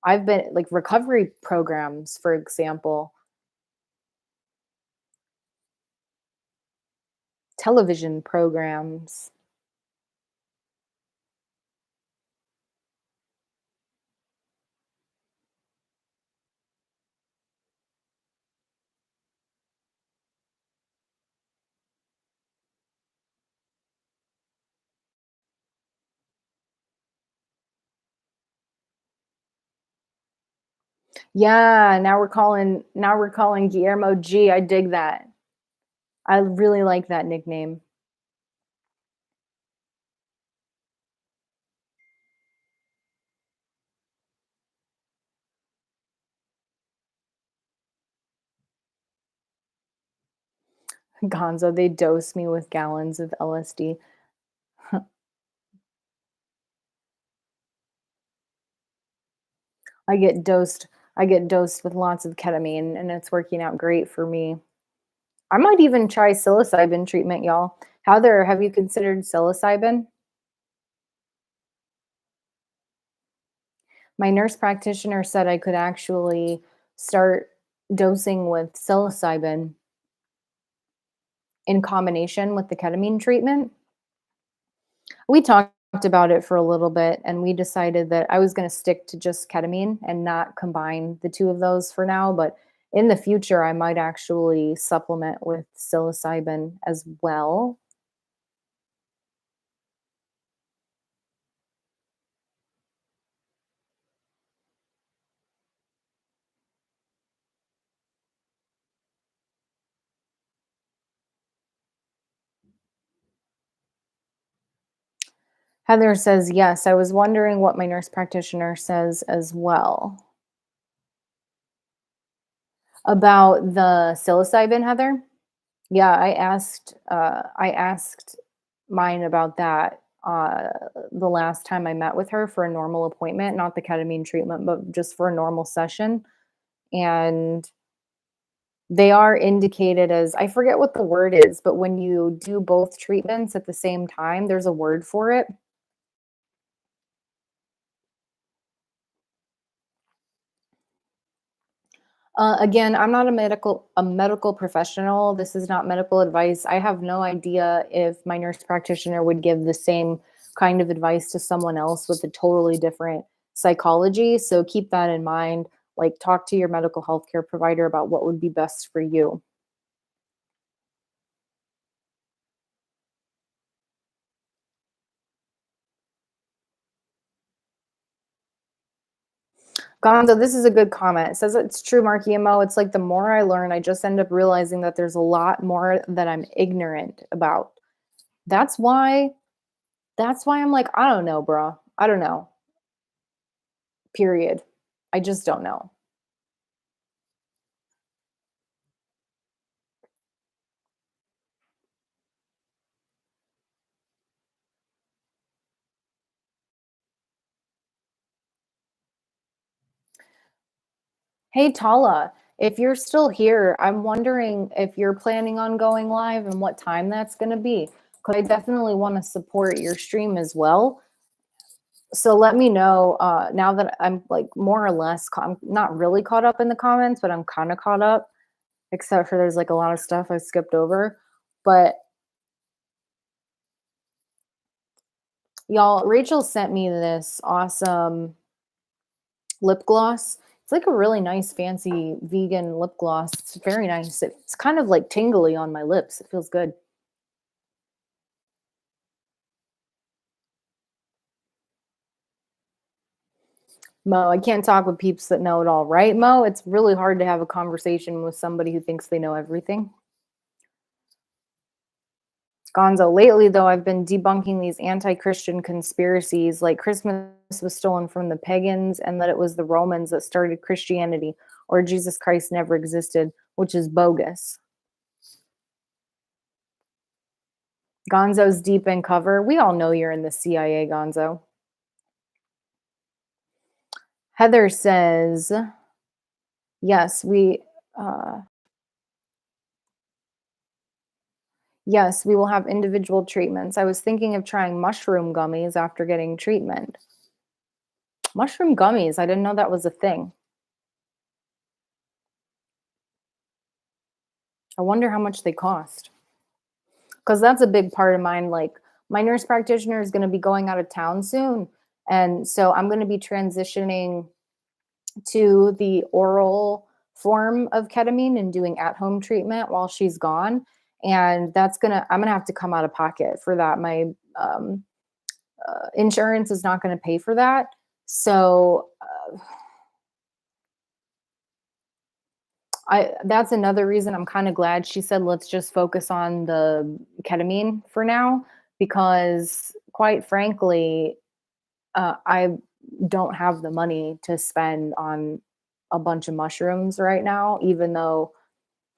I've been like recovery programs, for example, television programs. Yeah, now we're calling Guillermo G. I dig that. I really like that nickname. Gonzo, they dose me with gallons of LSD. I get dosed I get dosed with lots of ketamine and it's working out great for me. I might even try psilocybin treatment, y'all. Heather, have you considered psilocybin? My nurse practitioner said I could actually start dosing with psilocybin in combination with the ketamine treatment. We talked about it for a little bit and we decided that I was going to stick to just ketamine and not combine the two of those for now, but in the future I might actually supplement with psilocybin as well. Heather says, yes, I was wondering what my nurse practitioner says as well. About the psilocybin, Heather? Yeah, I asked mine about that, the last time I met with her for a normal appointment, not the ketamine treatment, but just for a normal session, and they are indicated as, I forget what the word is, but when you do both treatments at the same time, there's a word for it. Again, I'm not a medical professional. This is not medical advice. I have no idea if my nurse practitioner would give the same kind of advice to someone else with a totally different psychology. So keep that in mind. Like, talk to your medical healthcare provider about what would be best for you. Gonzo, this is a good comment. It says it's true, Marky and Mo. It's like the more I learn, I just end up realizing that there's a lot more that I'm ignorant about. That's why I'm like, I don't know, bro. I don't know. Period. I just don't know. Hey, Tala, if you're still here, I'm wondering if you're planning on going live and what time that's going to be. Because I definitely want to support your stream as well. So let me know now that I'm like more or less, I'm not really caught up in the comments, but I'm kind of caught up, except for there's like a lot of stuff I skipped over. But y'all, Rachel sent me this awesome lip gloss. It's like a really nice, fancy vegan lip gloss. It's very nice. It's kind of like tingly on my lips. It feels good. Mo, I can't talk with peeps that know it all, right, Mo? It's really hard to have a conversation with somebody who thinks they know everything. Gonzo, lately though, I've been debunking these anti-Christian conspiracies like Christmas was stolen from the pagans and that it was the Romans that started Christianity or Jesus Christ never existed, which is bogus. Gonzo's deep in cover. We all know you're in the CIA, Gonzo. Heather says, yes, yes, we will have individual treatments. I was thinking of trying mushroom gummies after getting treatment. Mushroom gummies, I didn't know that was a thing. I wonder how much they cost. Because that's a big part of mine. Like, my nurse practitioner is going to be going out of town soon. And so I'm going to be transitioning to the oral form of ketamine and doing at-home treatment while she's gone. And I'm gonna have to come out of pocket for that. My insurance is not going to pay for that. So that's another reason I'm kind of glad she said let's just focus on the ketamine for now, because quite frankly, I don't have the money to spend on a bunch of mushrooms right now, even though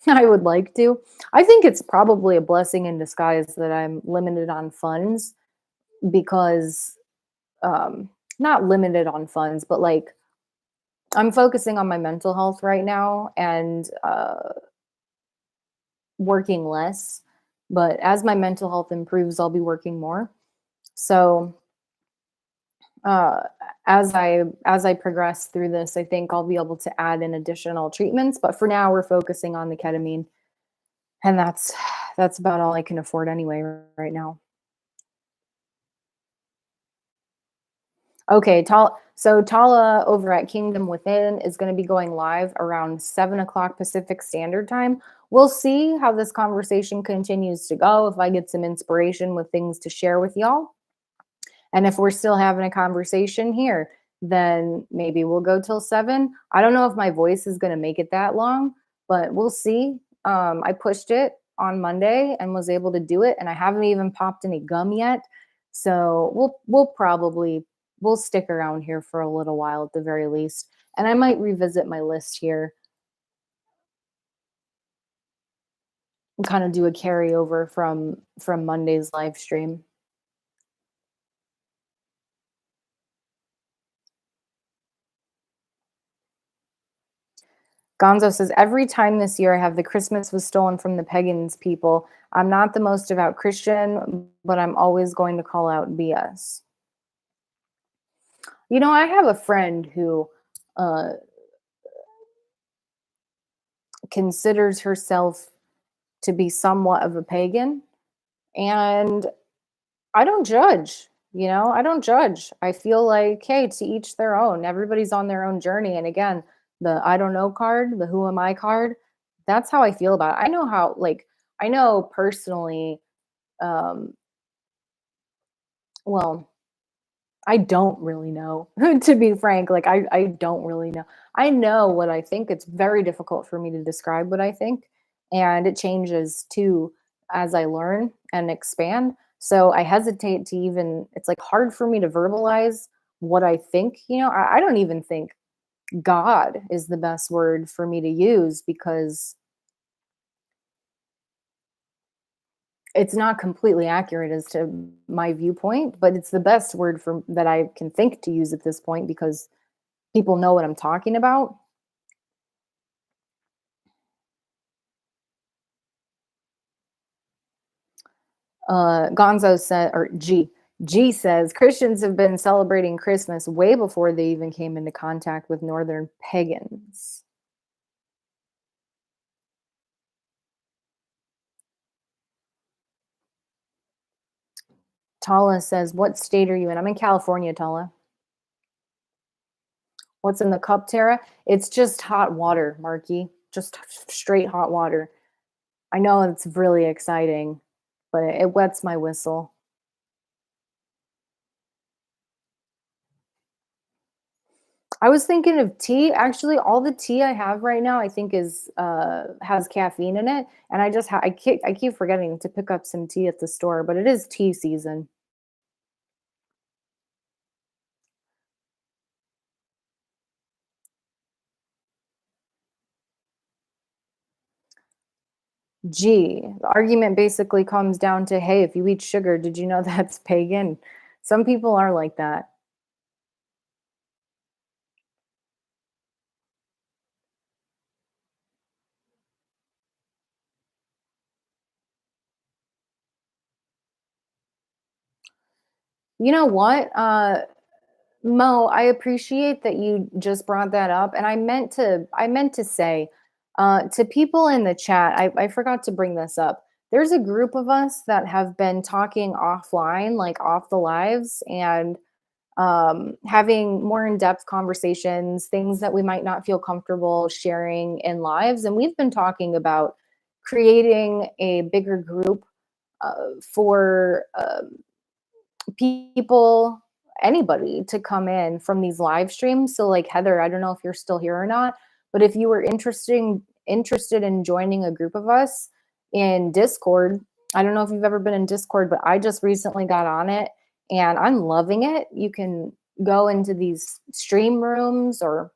I would like to. I think it's probably a blessing in disguise that I'm limited on funds because, not limited on funds, but like I'm focusing on my mental health right now and working less. But as my mental health improves, I'll be working more. So uh, as I progress through this, I think I'll be able to add in additional treatments. But for now, we're focusing on the ketamine, and that's about all I can afford anyway right now. Okay, so Tala over at Kingdom Within is going to be going live around 7 o'clock Pacific Standard Time. We'll see how this conversation continues to go. If I get some inspiration with things to share with y'all, and if we're still having a conversation here, then maybe we'll go till 7. I don't know if my voice is going to make it that long, but we'll see. I pushed it on Monday and was able to do it, and I haven't even popped any gum yet. So we'll stick around here for a little while at the very least. And I might revisit my list here and kind of do a carryover from Monday's live stream. Gonzo says, every time this year I have the Christmas was stolen from the pagans people. I'm not the most devout Christian, but I'm always going to call out BS. You know, I have a friend who considers herself to be somewhat of a pagan. And I don't judge, I don't judge. I feel like, hey, to each their own. Everybody's on their own journey. And again, the I don't know card, the who am I card, that's how I feel about it. I know how, like, I know personally, um, well, I don't really know, to be frank. Like, I don't really know. I know what I think. It's very difficult for me to describe what I think. And it changes too as I learn and expand. So I hesitate to even, it's like hard for me to verbalize what I think. I don't even think God is the best word for me to use because it's not completely accurate as to my viewpoint, but it's the best word for that I can think to use at this point because people know what I'm talking about. Gonzo said, or G says, Christians have been celebrating Christmas way before they even came into contact with Northern pagans. Tala says, what state are you in? I'm in California, Tala. What's in the cup, Tara? It's just hot water, Marky. Just straight hot water. I know it's really exciting, but it wets my whistle. I was thinking of tea. Actually, all the tea I have right now, I think is has caffeine in it, and I keep forgetting to pick up some tea at the store, but it is tea season. The argument basically comes down to, hey, if you eat sugar, did you know that's pagan? Some people are like that. You know what? Mo, I appreciate that you just brought that up, and I meant to say to people in the chat. I forgot to bring this up. There's a group of us that have been talking offline, like off the lives, and having more in-depth conversations, things that we might not feel comfortable sharing in lives, and we've been talking about creating a bigger group for people, anybody to come in from these live streams. So like Heather, I don't know if you're still here or not, but if you were interested in joining a group of us in Discord, I don't know if you've ever been in Discord, but I just recently got on it and I'm loving it. You can go into these stream rooms, or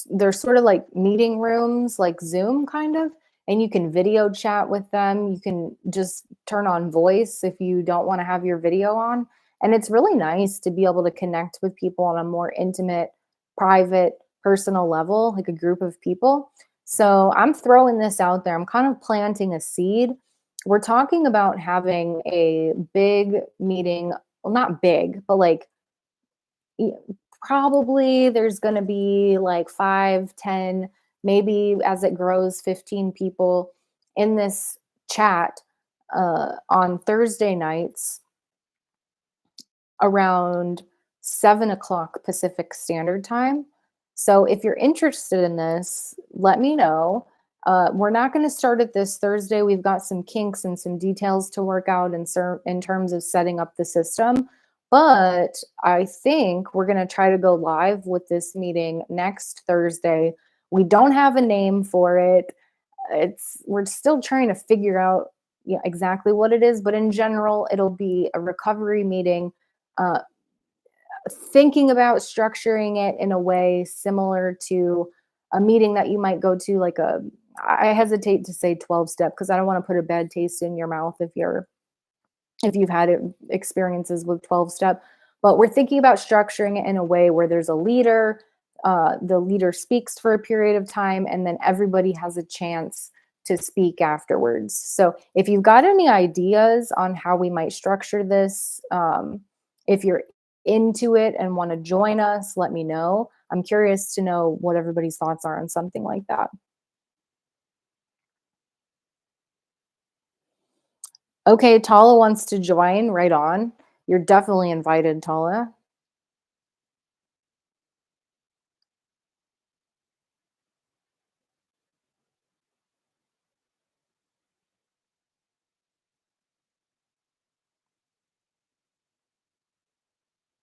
they're sort of like meeting rooms, like Zoom kind of, and you can video chat with them. You can just turn on voice if you don't want to have your video on. And it's really nice to be able to connect with people on a more intimate, private, personal level, like a group of people. So I'm throwing this out there. I'm kind of planting a seed. We're talking about having a big meeting, well, not big, but like y- probably there's going to be like 5, 10, maybe as it grows, 15 people in this chat on Thursday nights around 7 o'clock Pacific Standard Time. So if you're interested in this, let me know. We're not going to start it this Thursday. We've got some kinks and some details to work out in terms of setting up the system. But I think we're going to try to go live with this meeting next Thursday. We don't have a name for it. We're still trying to figure out, exactly what it is, but in general, it'll be a recovery meeting, uh, thinking about structuring it in a way similar to a meeting that you might go to, like I hesitate to say 12 step because I don't want to put a bad taste in your mouth if you've had experiences with 12 step, but we're thinking about structuring it in a way where there's a leader, the leader speaks for a period of time, and then everybody has a chance to speak afterwards. So if you've got any ideas on how we might structure this, if you're into it and want to join us, let me know. I'm curious to know what everybody's thoughts are on something like that. Okay, Tala wants to join. Right on. You're definitely invited, Tala.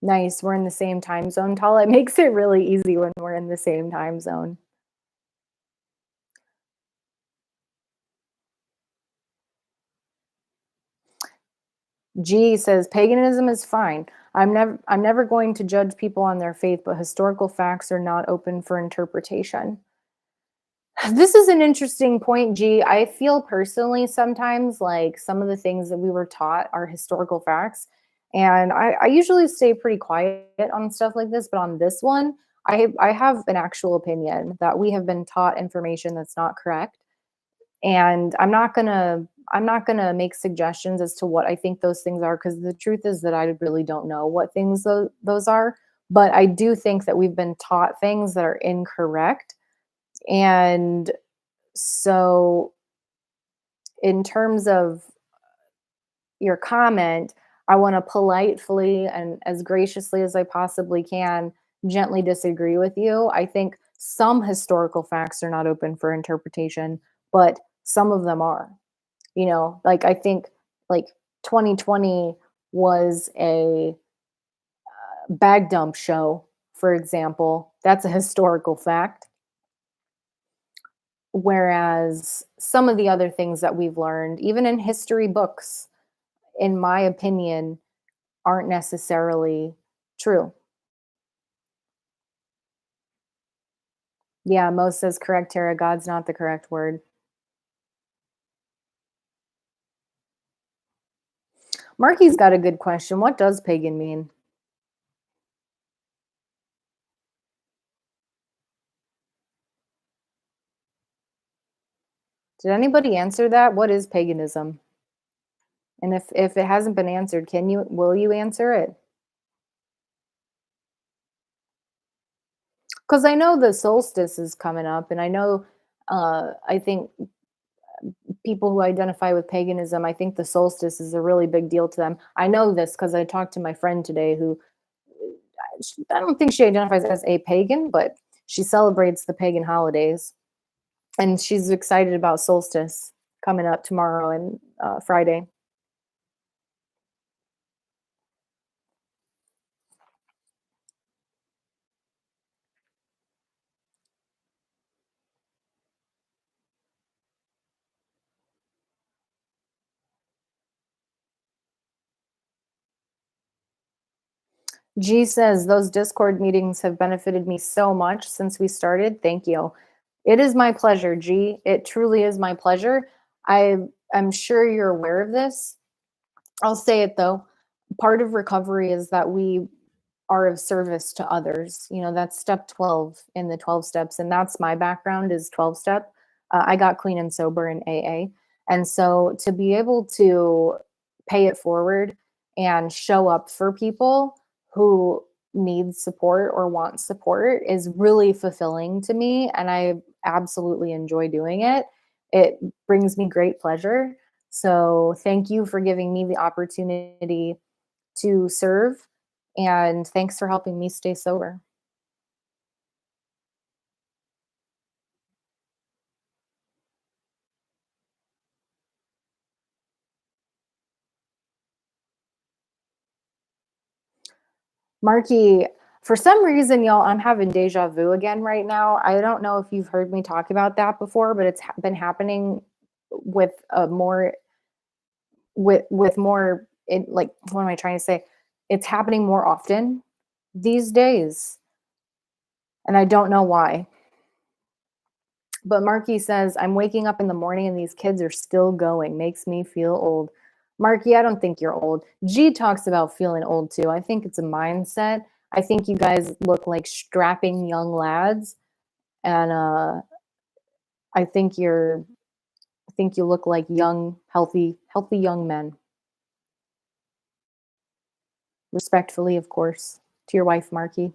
Nice. We're in the same time zone, Tala. It makes it really easy when we're in the same time zone. G says paganism is fine. I'm never going to judge people on their faith, but historical facts are not open for interpretation. This is an interesting point, G. I feel personally sometimes like some of the things that we were taught are historical facts. And I usually stay pretty quiet on stuff like this, but on this one, I have an actual opinion that we have been taught information that's not correct. And I'm not gonna make suggestions as to what I think those things are, because the truth is that I really don't know what things those are. But I do think that we've been taught things that are incorrect. And so, in terms of your comment, I want to politely and as graciously as I possibly can gently disagree with you. I think some historical facts are not open for interpretation, but some of them are. Like I think like 2020 was a bag dump show, for example. That's a historical fact. Whereas some of the other things that we've learned, even in history books, in my opinion, aren't necessarily true. Yeah, Mo says correct, Tara. God's not the correct word. Marky's got a good question. What does pagan mean? Did anybody answer that? What is paganism? And if it hasn't been answered, will you answer it? Because I know the solstice is coming up, and I know I think people who identify with paganism, I think the solstice is a really big deal to them. I know this because I talked to my friend today who I don't think she identifies as a pagan, but she celebrates the pagan holidays, and she's excited about solstice coming up tomorrow and Friday. G says those Discord meetings have benefited me so much since we started. Thank you. It is my pleasure, G. It truly is my pleasure. I'm sure you're aware of this. I'll say it though. Part of recovery is that we are of service to others. That's step 12 in the 12 steps. And that's my background is 12 step. I got clean and sober in AA. And so to be able to pay it forward and show up for people who need support or want support is really fulfilling to me. And I absolutely enjoy doing it. It brings me great pleasure. So thank you for giving me the opportunity to serve, and thanks for helping me stay sober. Marky, for some reason, y'all, I'm having deja vu again right now. I don't know if you've heard me talk about that before, but it's been happening with more with more like what am I trying to say? It's happening more often these days, and I don't know why. But Marky says, I'm waking up in the morning and these kids are still going. Makes me feel old. Marky, I don't think you're old. G talks about feeling old too. I think it's a mindset. I think you guys look like strapping young lads. And I think you look like young, healthy young men. Respectfully, of course, to your wife, Marky.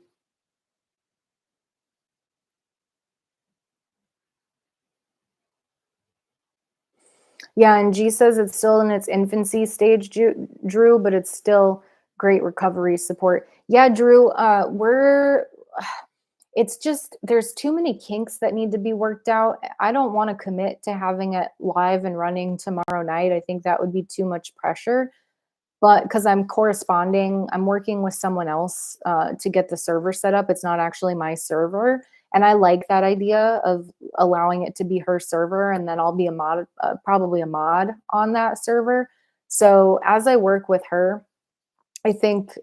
Yeah, and G says it's still in its infancy stage, Drew, but it's still great recovery support. Yeah, Drew, it's just there's too many kinks that need to be worked out. I don't want to commit to having it live and running tomorrow night. I think that would be too much pressure. But because I'm corresponding, I'm working with someone else to get the server set up. It's not actually my server. And I like that idea of allowing it to be her server, and then I'll be a mod, probably a mod on that server. So as I work with her, I think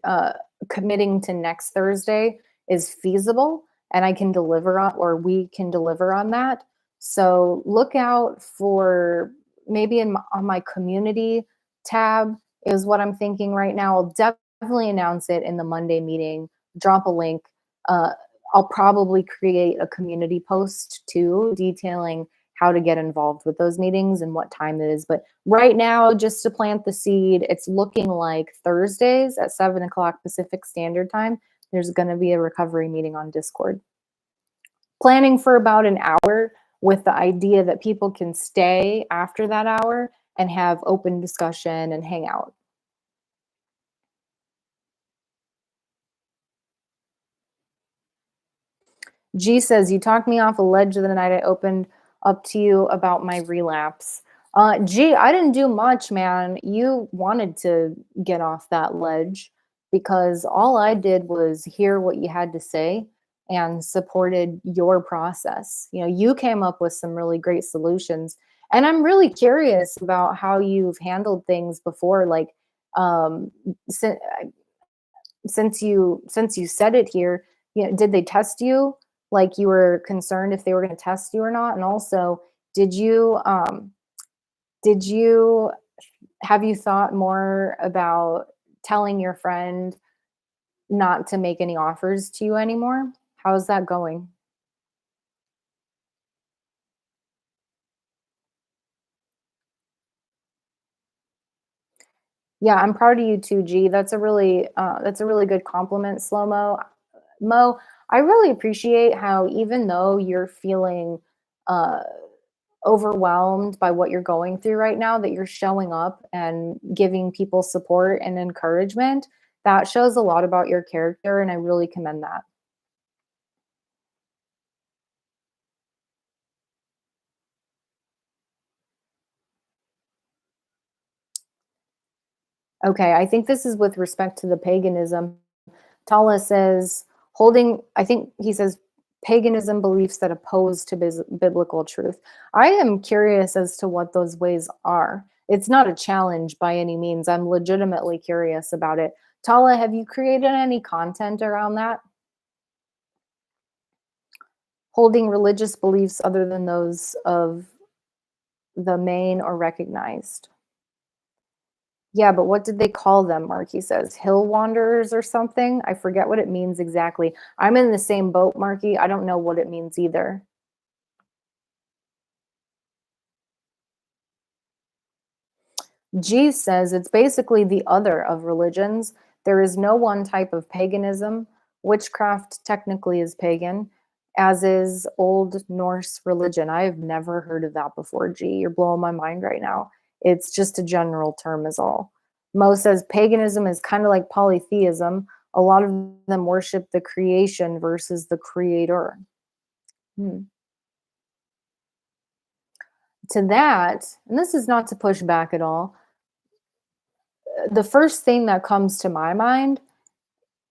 committing to next Thursday is feasible, and I can deliver on, or we can deliver on that. So look out for maybe on my community tab is what I'm thinking right now. I'll definitely announce it in the Monday meeting, drop a link. Uh, I'll probably create a community post too, detailing how to get involved with those meetings and what time it is. But right now, just to plant the seed, it's looking like Thursdays at 7 o'clock Pacific Standard Time. There's going to be a recovery meeting on Discord. Planning for about an hour with the idea that people can stay after that hour and have open discussion and hang out. G says, you talked me off a ledge the night I opened up to you about my relapse. G, I didn't do much, man. You wanted to get off that ledge because all I did was hear what you had to say and supported your process. You know, you came up with some really great solutions. And I'm really curious about how you've handled things before. Like, um, since, since you said it here, you know, did they test you? Like you were concerned if they were going to test you or not? And also, did you did you have you thought more about telling your friend not to make any offers to you anymore? How's that going? Yeah, I'm proud of you too, G. That's a really good compliment, slow mo. Mo, I really appreciate how even though you're feeling uh overwhelmed by what you're going through right now, that you're showing up and giving people support and encouragement. That shows a lot about your character, and I really commend that. Okay, I think this is with respect to the paganism. Tala says, I think he says, paganism beliefs that oppose to biblical truth. I am curious as to what those ways are. It's not a challenge by any means. I'm legitimately curious about it. Tala, have you created any content around that? Holding religious beliefs other than those of the main or recognized. Yeah, but what did they call them, Marky says? Hill wanderers or something? I forget what it means exactly. I'm in the same boat, Marky. I don't know what it means either. G says it's basically the other of religions. There is no one type of paganism. Witchcraft technically is pagan, as is Old Norse religion. I have never heard of that before, G. You're blowing my mind right now. It's just a general term, is all. Mo says paganism is kind of like polytheism. A lot of them worship the creation versus the creator. Hmm. To that, and this is not to push back at all, the first thing that comes to my mind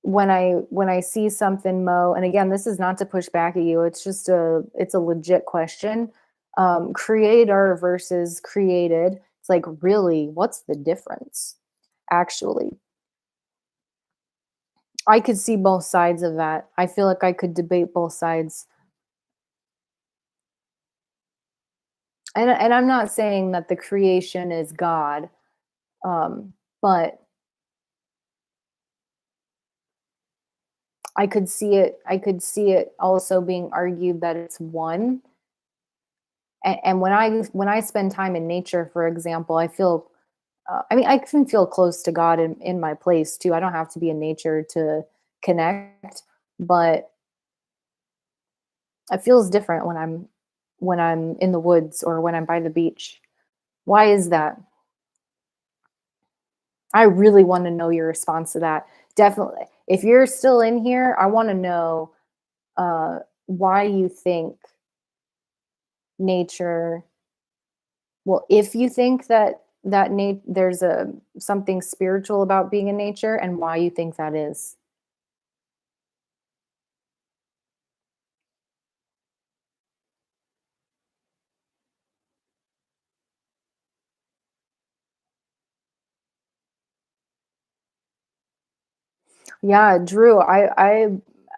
when I see something, Mo, and again, this is not to push back at you, it's a legit question. Creator versus created. It's like, really, what's the difference? Actually, I could see both sides of that. I feel like I could debate both sides. And I'm not saying that the creation is God, but I could see it also being argued that it's one. And when I spend time in nature, for example, I feel I mean, I can feel close to God in my place too. I don't have to be in nature to connect, but it feels different when I'm in the woods or when I'm by the beach. Why is that? I really want to know your response to that. Definitely. If you're still in here, I want to know why you think nature, well, if you think that there's a something spiritual about being in nature and why you think that is. Yeah, Drew, I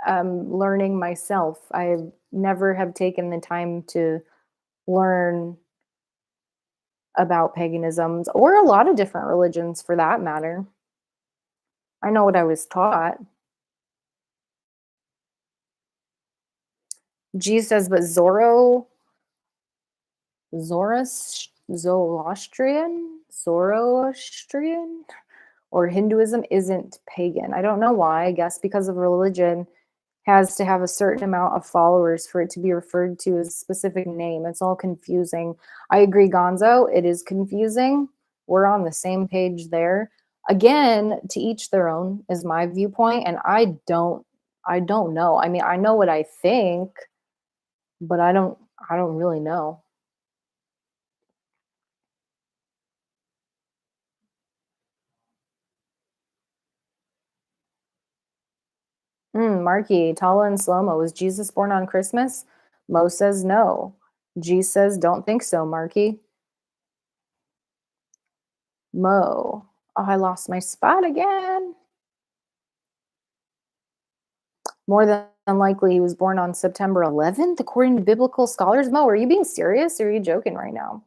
am learning myself. I never have taken the time to learn about paganisms or a lot of different religions for that matter. I know what I was taught. G says, but Zoroastrian or Hinduism isn't pagan. I don't know why. I guess because of religion has to have a certain amount of followers for it to be referred to as a specific name. It's all confusing. I agree, Gonzo. It is confusing. We're on the same page there. Again, to each their own is my viewpoint, and I don't know. I mean, I know what I think, but I don't really know. Marky, Tala and Slomo, was Jesus born on Christmas? Mo says no. G says don't think so, Marky. Mo. Oh, I lost my spot again. More than likely, he was born on September 11th, according to biblical scholars. Mo, are you being serious or are you joking right now?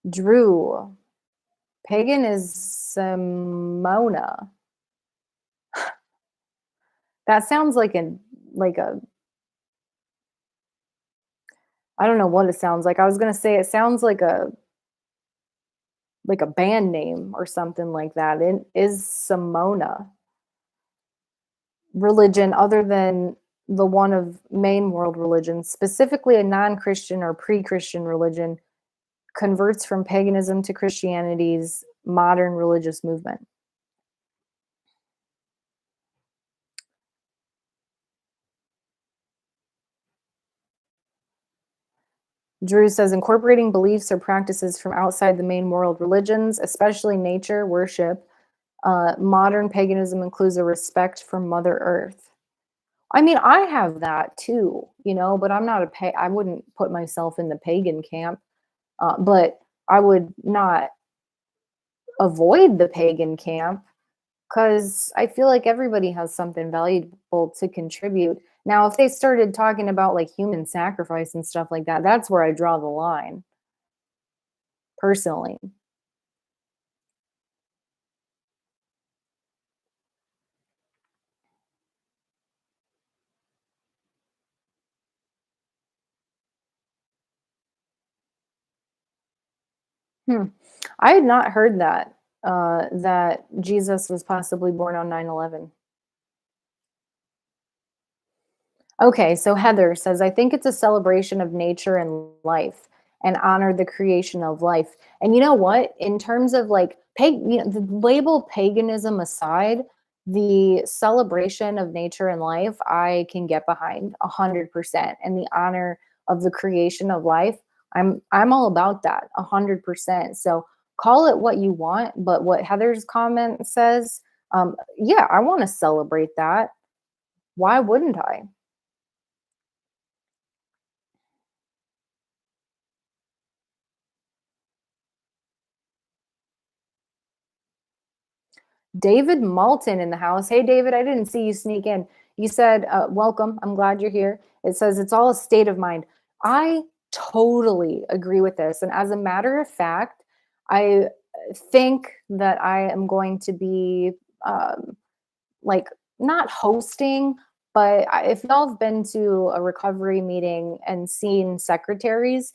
Drew. Pagan is Simona. That sounds like a I don't know what it sounds like. I was gonna say it sounds like a band name or something like that. It is Simona religion other than the one of main world religions, specifically a non-Christian or pre-Christian religion, converts from paganism to Christianity's modern religious movement. Drew says incorporating beliefs or practices from outside the main world religions, especially nature worship, modern paganism includes a respect for Mother Earth. I mean, I have that too, but I'm not I wouldn't put myself in the pagan camp, but I would not avoid the pagan camp because I feel like everybody has something valuable to contribute. Now, if they started talking about like human sacrifice and stuff like that, that's where I draw the line personally. Hmm. I had not heard that Jesus was possibly born on 9/11. Okay, so Heather says, I think it's a celebration of nature and life and honor the creation of life. And you know what? In terms of like the label paganism aside, the celebration of nature and life, I can get behind 100%. And the honor of the creation of life, I'm all about that 100%. So call it what you want, but what Heather's comment says, yeah, I want to celebrate that. Why wouldn't I? David Malton in the house. Hey, David, I didn't see you sneak in. You said, welcome. I'm glad you're here. It says it's all a state of mind. I totally agree with this. And as a matter of fact, I think that I am going to be like not hosting, but if y'all have been to a recovery meeting and seen secretaries,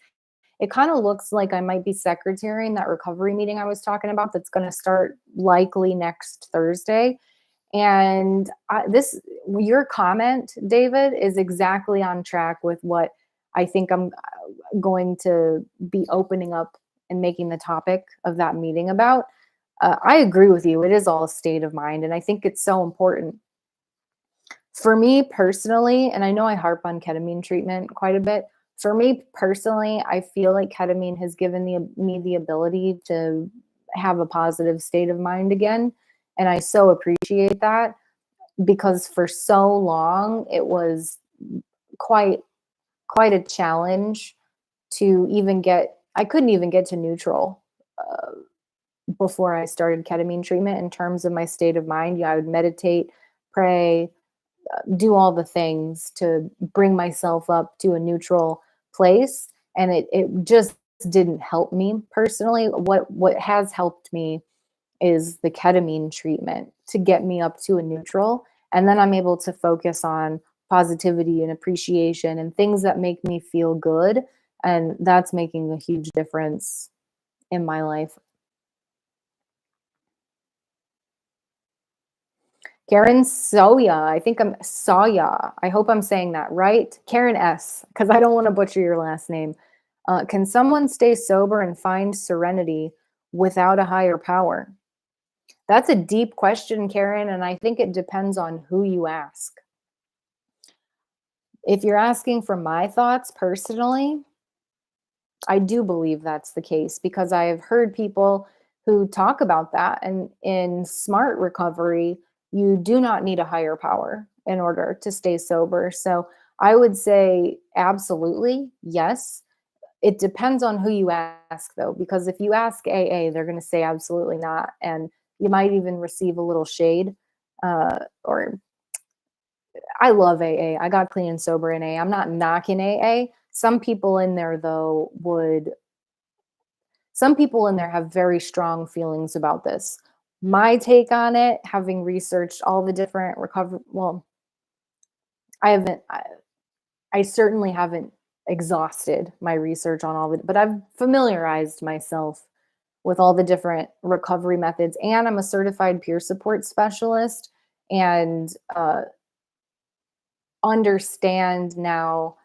it kind of looks like I might be secretarying that recovery meeting I was talking about that's going to start likely next Thursday. And this, your comment, David, is exactly on track with what I think I'm going to be opening up and making the topic of that meeting about. I agree with you. It is all a state of mind. And I think it's so important. For me personally, and I know I harp on ketamine treatment quite a bit. For me personally, I feel like ketamine has given me the ability to have a positive state of mind again. And I so appreciate that because for so long it was quite quite a challenge to even get. I couldn't even get to neutral before I started ketamine treatment in terms of my state of mind. Yeah, I would meditate, pray, do all the things to bring myself up to a neutral place, and it just didn't help me personally. What has helped me is the ketamine treatment to get me up to a neutral, and then I'm able to focus on positivity and appreciation and things that make me feel good, and that's making a huge difference in my life. Karen Soya. I think I'm Soya. I hope I'm saying that right. Karen S, because I don't want to butcher your last name. Can someone stay sober and find serenity without a higher power? That's a deep question, Karen, and I think it depends on who you ask. If you're asking for my thoughts personally, I do believe that's the case because I have heard people who talk about that. And in smart recovery, you do not need a higher power in order to stay sober. So I would say absolutely, yes. It depends on who you ask, though, because if you ask AA, they're going to say absolutely not. And you might even receive a little shade. Or I love AA. I got clean and sober in AA. I'm not knocking AA. Some people in there have very strong feelings about this. My take on it, having researched all the different recovery, well, I haven't, I certainly haven't exhausted my research on all the, but I've familiarized myself with all the different recovery methods, and I'm a certified peer support specialist, and understand now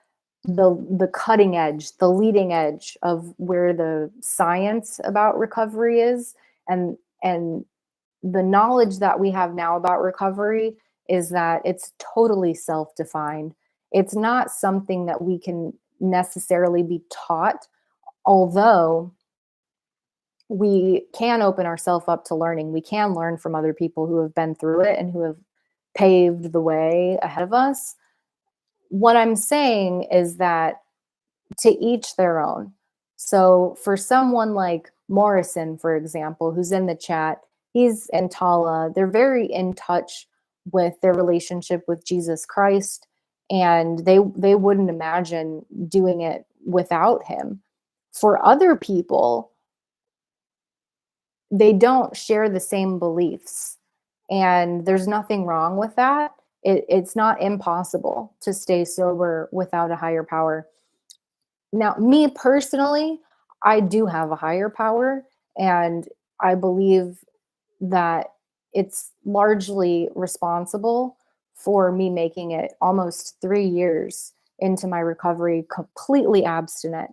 the cutting edge, the leading edge of where the science about recovery is, and the knowledge that we have now about recovery is that it's totally self-defined. It's not something that we can necessarily be taught, although we can open ourselves up to learning. We can learn from other people who have been through it and who have paved the way ahead of us. What I'm saying is that to each their own. So for someone like Morrison, for example, who's in the chat, he's and Tala, they're very in touch with their relationship with Jesus Christ, and they wouldn't imagine doing it without him. For other people, they don't share the same beliefs, and there's nothing wrong with that. It's not impossible to stay sober without a higher power. Now, me personally, I do have a higher power, and I believe that it's largely responsible for me making it almost 3 years into my recovery completely abstinent,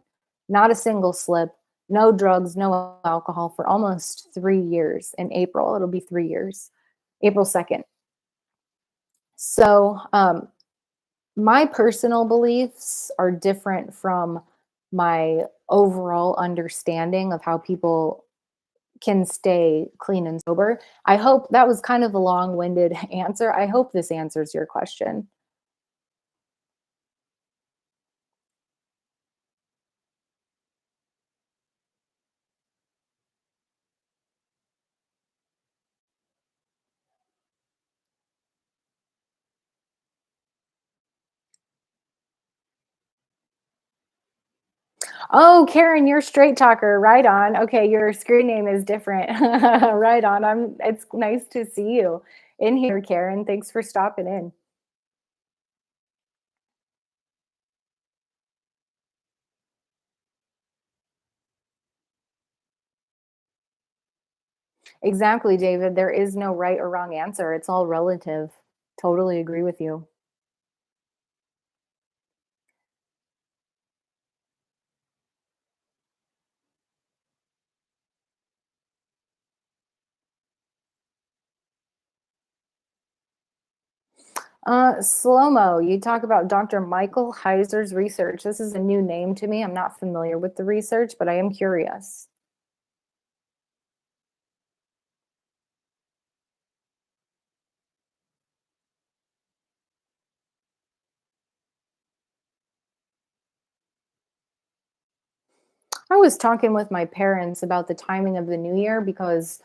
not a single slip, no drugs, no alcohol for almost 3 years. In April, it'll be 3 years, April 2nd. So, my personal beliefs are different from my overall understanding of how people can stay clean and sober. I hope that was kind of a long-winded answer. I hope this answers your question. Oh, Karen, you're straight talker. Right on. Okay, your screen name is different. Right on. It's nice to see you in here, Karen. Thanks for stopping in. Exactly, David. There is no right or wrong answer. It's all relative. Totally agree with you. Slow mo, you talk about Dr. Michael Heiser's research. This is a new name to me. I'm not familiar with the research, but I am curious. I was talking with my parents about the timing of the new year because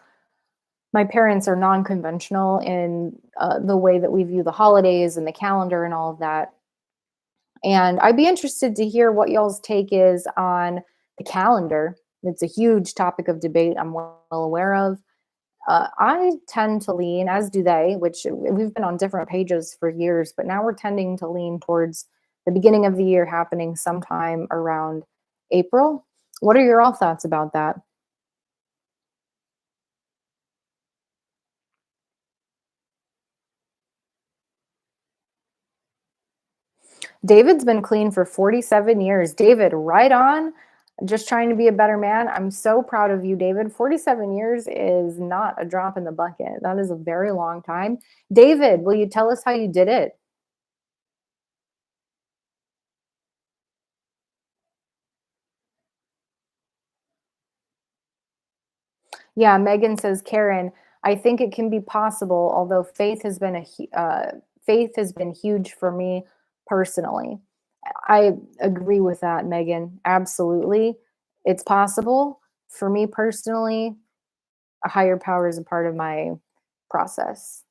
my parents are non-conventional in the way that we view the holidays and the calendar and all of that. And I'd be interested to hear what y'all's take is on the calendar. It's a huge topic of debate, I'm well aware of. I tend to lean, as do they, which we've been on different pages for years, but now we're tending to lean towards the beginning of the year happening sometime around April. What are your all thoughts about that? David's been clean for 47 years. David, right on. Just trying to be a better man. I'm so proud of you, David. 47 years is not a drop in the bucket. That is a very long time. David, will you tell us how you did it? Yeah, Megan says, Karen, I think it can be possible, although faith has been huge for me personally. I agree with that, Megan. Absolutely. It's possible. For me personally, a higher power is a part of my process.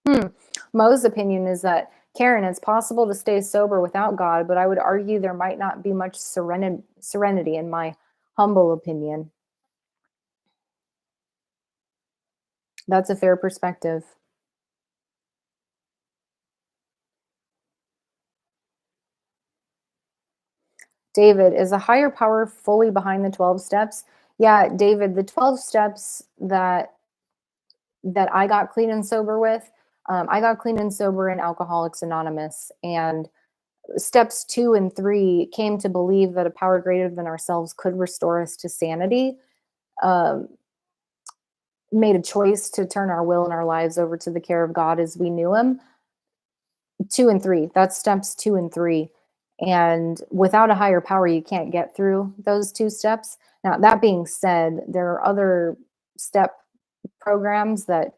Hmm. Mo's opinion is that Karen, it's possible to stay sober without God, but I would argue there might not be much serenity in my humble opinion. That's a fair perspective. David, is a higher power fully behind the 12 steps? Yeah, David, the 12 steps that I got clean and sober with, I got clean and sober in Alcoholics Anonymous, and steps 2 and 3 came to believe that a power greater than ourselves could restore us to sanity. Um, Made a choice to turn our will and our lives over to the care of God as we knew him. 2 and 3, that's steps 2 and 3. And without a higher power, you can't get through those 2 steps. Now, that being said, there are other step programs that,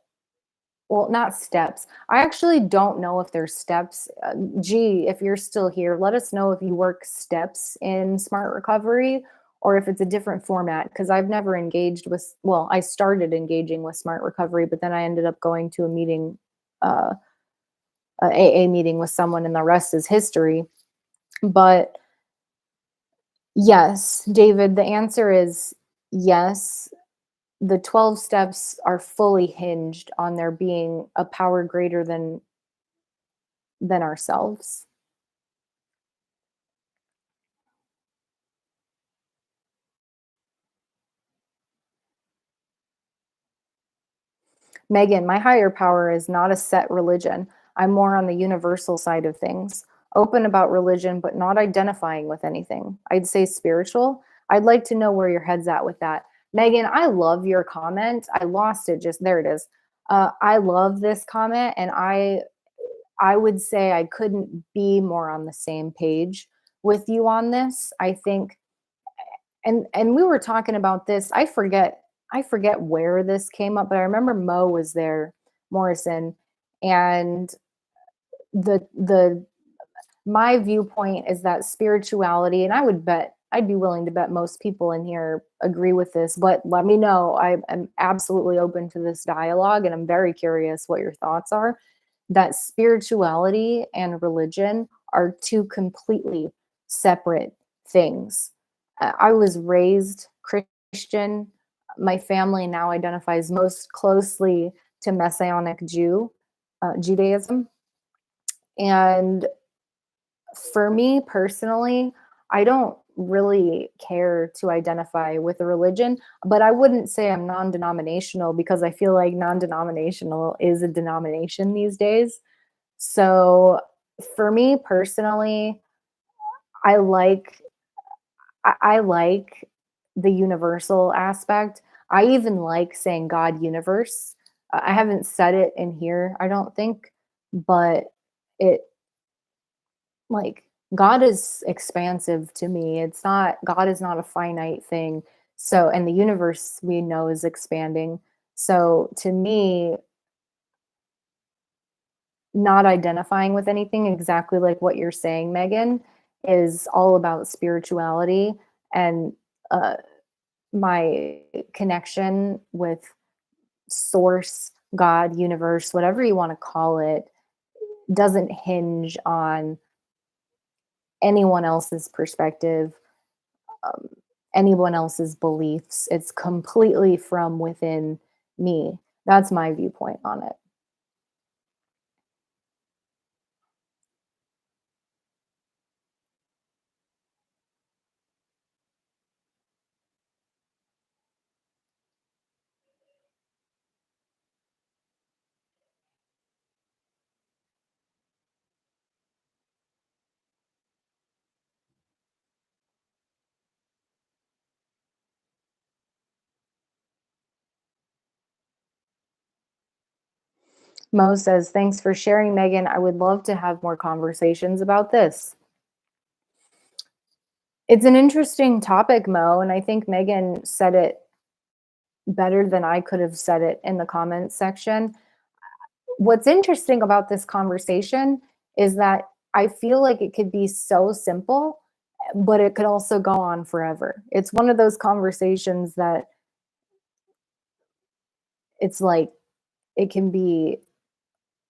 well, not steps. I actually don't know if there's steps. Gee, if you're still here, let us know if you work steps in Smart Recovery or if it's a different format, because I've never engaged with, well, I started engaging with Smart Recovery, but then I ended up going to a meeting, uh, a AA meeting with someone, and the rest is history. But yes, David, the answer is yes. The 12 steps are fully hinged on there being a power greater than ourselves. Megan, my higher power is not a set religion. I'm more on the universal side of things. Open about religion, but not identifying with anything. I'd say spiritual. I'd like to know where your head's at with that. Megan, I love your comment. I lost it just there it is. I love this comment, and I would say I couldn't be more on the same page with you on this. I think, and we were talking about this. I forget where this came up, but I remember Mo was there, Morrison, and the my viewpoint is that spirituality, and I'd be willing to bet most people in here agree with this, but let me know. I am absolutely open to this dialogue, and I'm very curious what your thoughts are. That spirituality and religion are two completely separate things. I was raised Christian. My family now identifies most closely to Messianic Judaism. And for me personally, I don't really care to identify with a religion, but I wouldn't say I'm non-denominational because I feel like non-denominational is a denomination these days. So for me personally, I like I like the universal aspect. I even like saying God universe. I haven't said it in here, I don't think, but it like God is expansive to me. It's not God is not a finite thing. So and the universe we know is expanding. So to me, not identifying with anything exactly like what you're saying, Megan, is all about spirituality and uh my connection with source, God, universe, whatever you want to call it, doesn't hinge on anyone else's perspective, um, anyone else's beliefs. It's completely from within me. That's my viewpoint on it. Mo says, thanks for sharing, Megan. I would love to have more conversations about this. It's an interesting topic, Mo, and I think Megan said it better than I could have said it in the comments section. What's interesting about this conversation is that I feel like it could be so simple, but it could also go on forever. It's one of those conversations that it's like it can be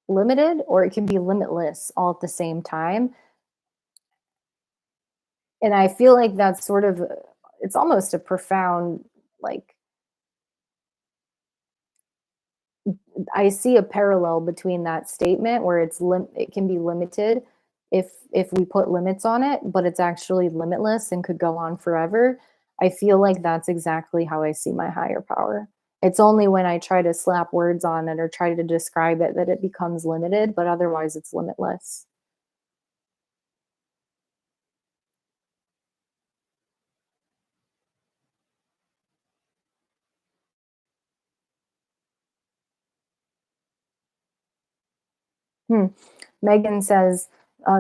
limited or it can be limitless all at the same time. And I feel like that's sort of it's almost a profound like I see a parallel between that statement where it can be limited if we put limits on it, but it's actually limitless and could go on forever. I feel like that's exactly how I see my higher power. It's only when I try to slap words on it or try to describe it that it becomes limited, but otherwise it's limitless. Hmm. Megan says,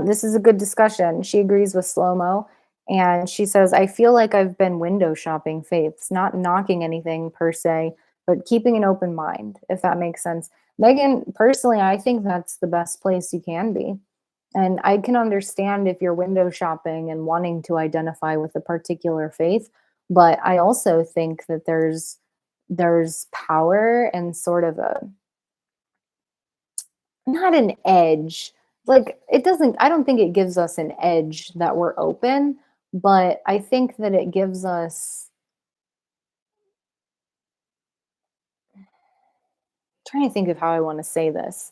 this is a good discussion. She agrees with slow mo. And she says, I feel like I've been window shopping faiths, not knocking anything per se, but keeping an open mind, if that makes sense. Megan, personally, I think that's the best place you can be. And I can understand if you're window shopping and wanting to identify with a particular faith, but I also think that there's power and sort of a not an edge. Like, it doesn't I don't think it gives us an edge that we're open, but I think that it gives us trying to think of how I wanna say this.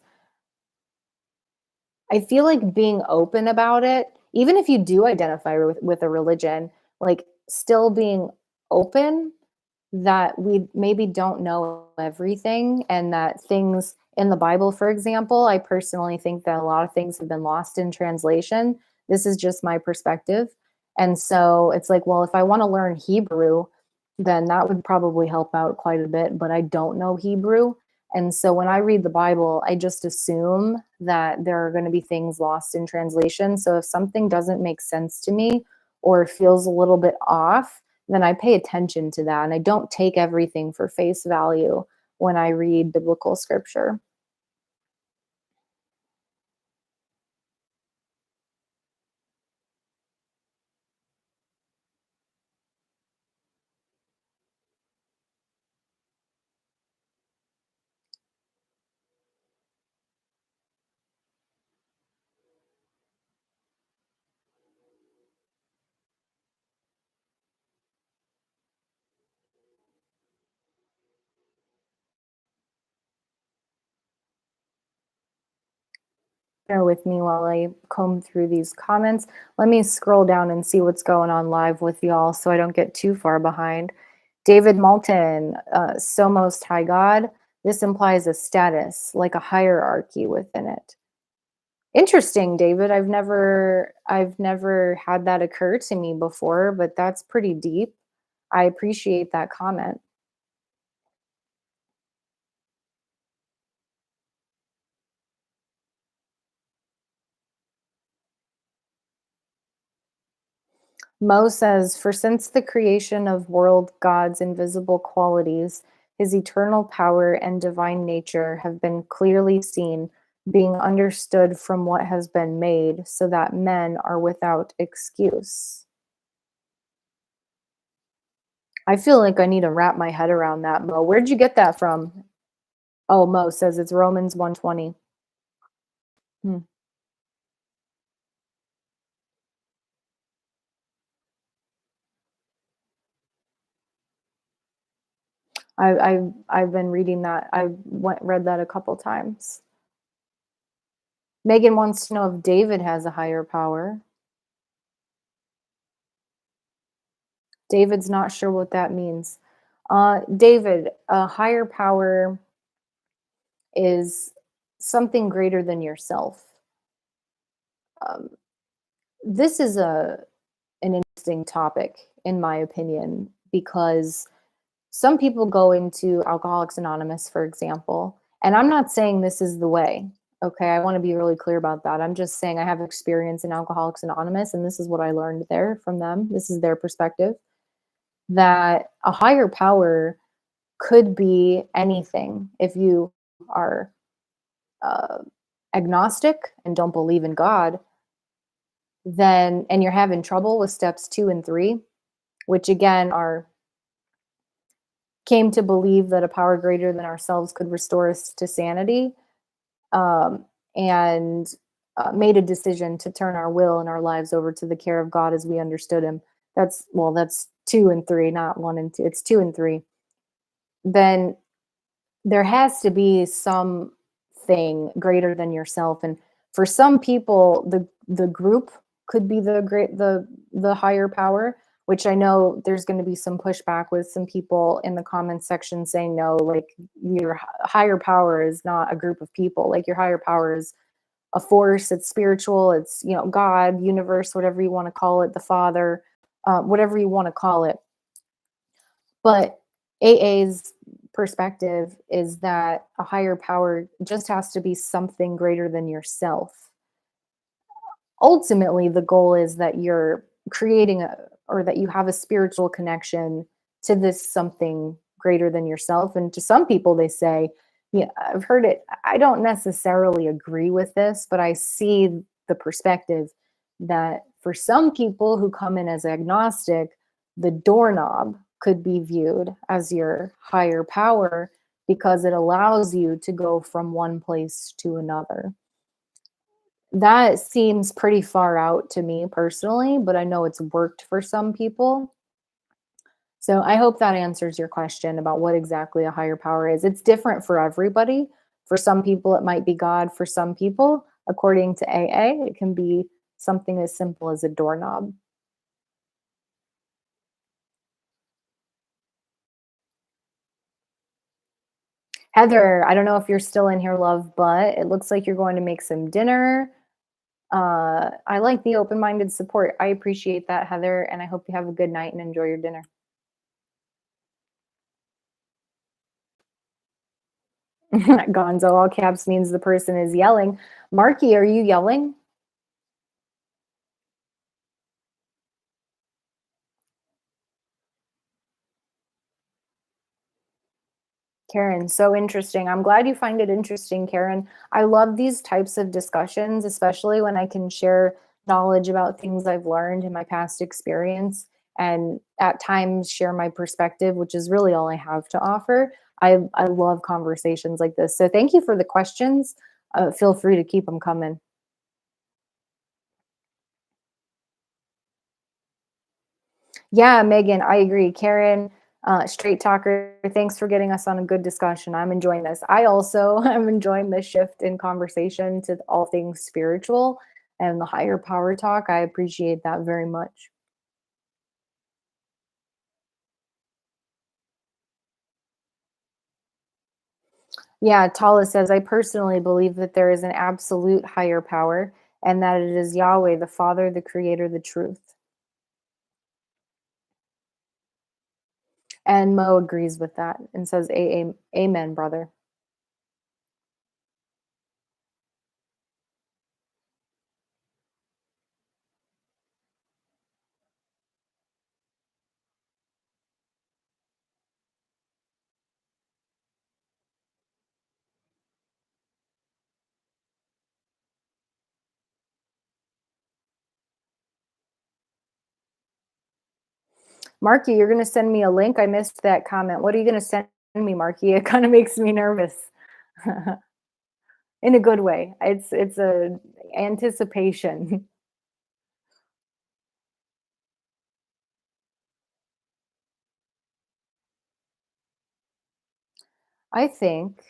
I feel like being open about it, even if you do identify with a religion, like, still being open that we maybe don't know everything and that things in the Bible, for example, I personally think that a lot of things have been lost in translation. This is just my perspective. And so it's like, well, if I want to learn Hebrew, then that would probably help out quite a bit, but I don't know Hebrew. And so when I read the Bible, I just assume that there are going to be things lost in translation. So if something doesn't make sense to me or feels a little bit off, then I pay attention to that and I don't take everything for face value when I read biblical scripture. Bear with me while I comb through these comments. Let me scroll down and see what's going on live with y'all so I don't get too far behind. David Malton, so most high God. This implies a status, like a hierarchy within it. Interesting, David. I've never had that occur to me before, but that's pretty deep. I appreciate that comment. Mo says, for since the creation of world, God's invisible qualities, his eternal power and divine nature have been clearly seen, being understood from what has been made, so that men are without excuse. I feel like I need to wrap my head around that, Mo. Where'd you get that from? Oh, Mo says it's Romans 1:20. Hmm. I've been reading that. Read that a couple times. Megan wants to know if David has a higher power. David's not sure what that means. David, a higher power is something greater than yourself. Um, this is an interesting topic, in my opinion, because some people go into Alcoholics Anonymous, for example, and I'm not saying this is the way. Okay, I want to be really clear about that. I'm just saying I have experience in Alcoholics Anonymous, and this is what I learned there from them. This is their perspective that a higher power could be anything. If you are uh, agnostic and don't believe in God, then and you're having trouble with steps 2 and 3, which again are came to believe that a power greater than ourselves could restore us to sanity, um, and made a decision to turn our will and our lives over to the care of God as we understood Him. That's 2 and 3, not 1 and 2. It's 2 and 3. Then there has to be something greater than yourself, and for some people the group could be the higher power, which I know there's going to be some pushback with some people in the comments section saying no, like your higher power is not a group of people, like your higher power is a force, it's spiritual, it's God, universe, whatever you want to call it, the Father, whatever you want to call it. But AA's perspective is that a higher power just has to be something greater than yourself. Ultimately, the goal is that you're creating or that you have a spiritual connection to this something greater than yourself. And to some people, they say, yeah, I've heard it. I don't necessarily agree with this, but I see the perspective that for some people who come in as agnostic, the doorknob could be viewed as your higher power because it allows you to go from one place to another. That seems pretty far out to me personally, but I know it's worked for some people. So I hope that answers your question about what exactly a higher power is. It's different for everybody. For some people, it might be God. For some people, according to AA, it can be something as simple as a doorknob. Heather, I don't know if you're still in here, love, but it looks like you're going to make some dinner. I like the open-minded support. I appreciate that, Heather, and I hope you have a good night and enjoy your dinner. Gonzo, all caps means the person is yelling. Marky, are you yelling? Karen, so interesting. I'm glad you find it interesting, Karen. I love these types of discussions, especially when I can share knowledge about things I've learned in my past experience and at times share my perspective, which is really all I have to offer. I love conversations like this. So thank you for the questions. Feel free to keep them coming. Yeah, Megan, I agree. Karen, Straight talker, thanks for getting us on a good discussion. I'm enjoying this. I also am enjoying the shift in conversation to all things spiritual and the higher power talk. I appreciate that very much. Yeah, Tala says, I personally believe that there is an absolute higher power and that it is Yahweh, the Father, the Creator, the truth. And Mo agrees with that and says, Amen, brother. Marky, you're going to send me a link. I missed that comment. What are you going to send me, Marky? It kind of makes me nervous in a good way. It's a anticipation. I think,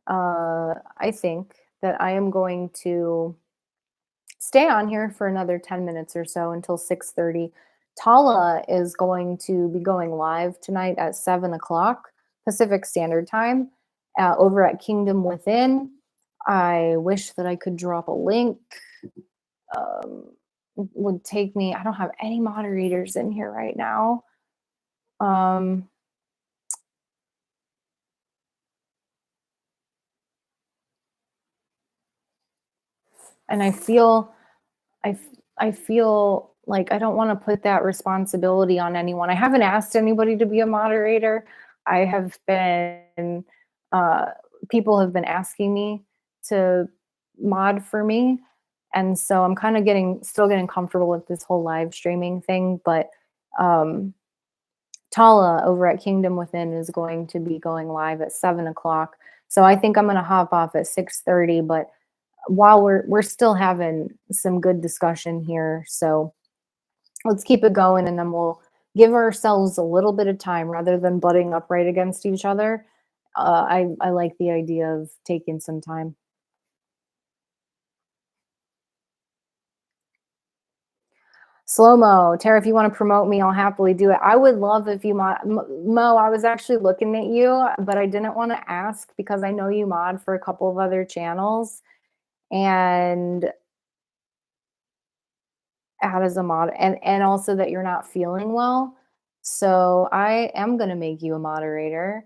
I think that I am going to stay on here for another 10 minutes or so until 6:30. Tala is going to be going live tonight at 7 o'clock Pacific Standard Time over at Kingdom Within. I wish that I could drop a link. Um, would take me, I don't have any moderators in here right now. Um, and I I feel like I don't want to put that responsibility on anyone. I haven't asked anybody to be a moderator. I have been uh, people have been asking me to mod for me, and so I'm kind of getting still getting comfortable with this whole live streaming thing. But um, Tala over at Kingdom Within is going to be going live at 7 o'clock. So I think I'm going to hop off at 6:30, but while we're still having some good discussion here, so let's keep it going and then we'll give ourselves a little bit of time rather than butting up right against each other. I like the idea of taking some time. Slow mo, Tara, if you want to promote me, I'll happily do it. I would love if you Mo. I was actually looking at you, but I didn't want to ask because I know you mod for a couple of other channels and add as a mod and also that you're not feeling well. So I am going to make you a moderator.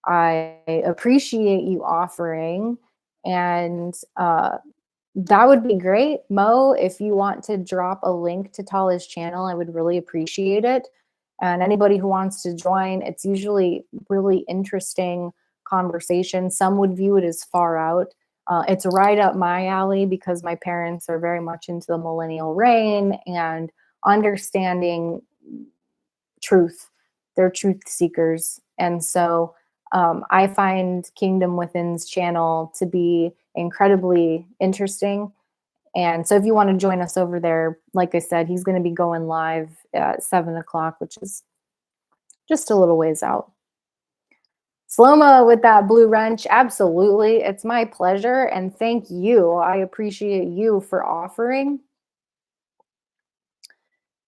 I appreciate you offering and that would be great. Mo, if you want to drop a link to Tala's channel, I would really appreciate it. And anybody who wants to join, it's usually really interesting conversation. Some would view it as far out. It's right up my alley because my parents are very much into the millennial reign and understanding truth. They're truth seekers. And so I find Kingdom Within's channel to be incredibly interesting. And so if you want to join us over there, like I said, he's going to be going live at 7 o'clock, which is just a little ways out. Slow-mo with that blue wrench. Absolutely. It's my pleasure. And thank you. I appreciate you for offering.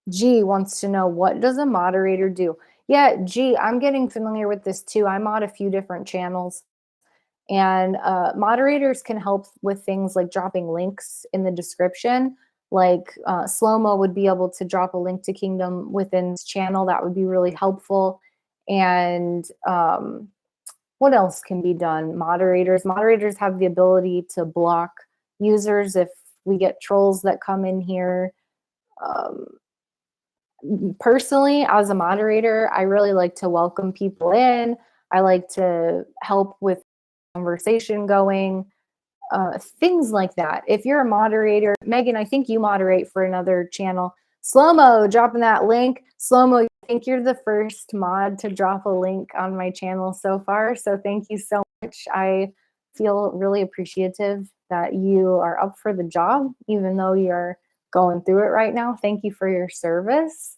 G wants to know, what does a moderator do? Yeah, G, I'm getting familiar with this too. I mod a few different channels. And moderators can help with things like dropping links in the description. Like Slow-mo would be able to drop a link to Kingdom Within's channel. That would be really helpful. And what else can be done? Moderators have the ability to block users if we get trolls that come in here. Um, Personally, as a moderator, I really like to welcome people in. I like to help with conversation going, things like that. If you're a moderator, Megan, I think you moderate for another channel. Slow-mo, dropping that link. Slow-mo, I think you're the first mod to drop a link on my channel so far. So thank you so much. I feel really appreciative that you are up for the job, even though you're going through it right now. Thank you for your service.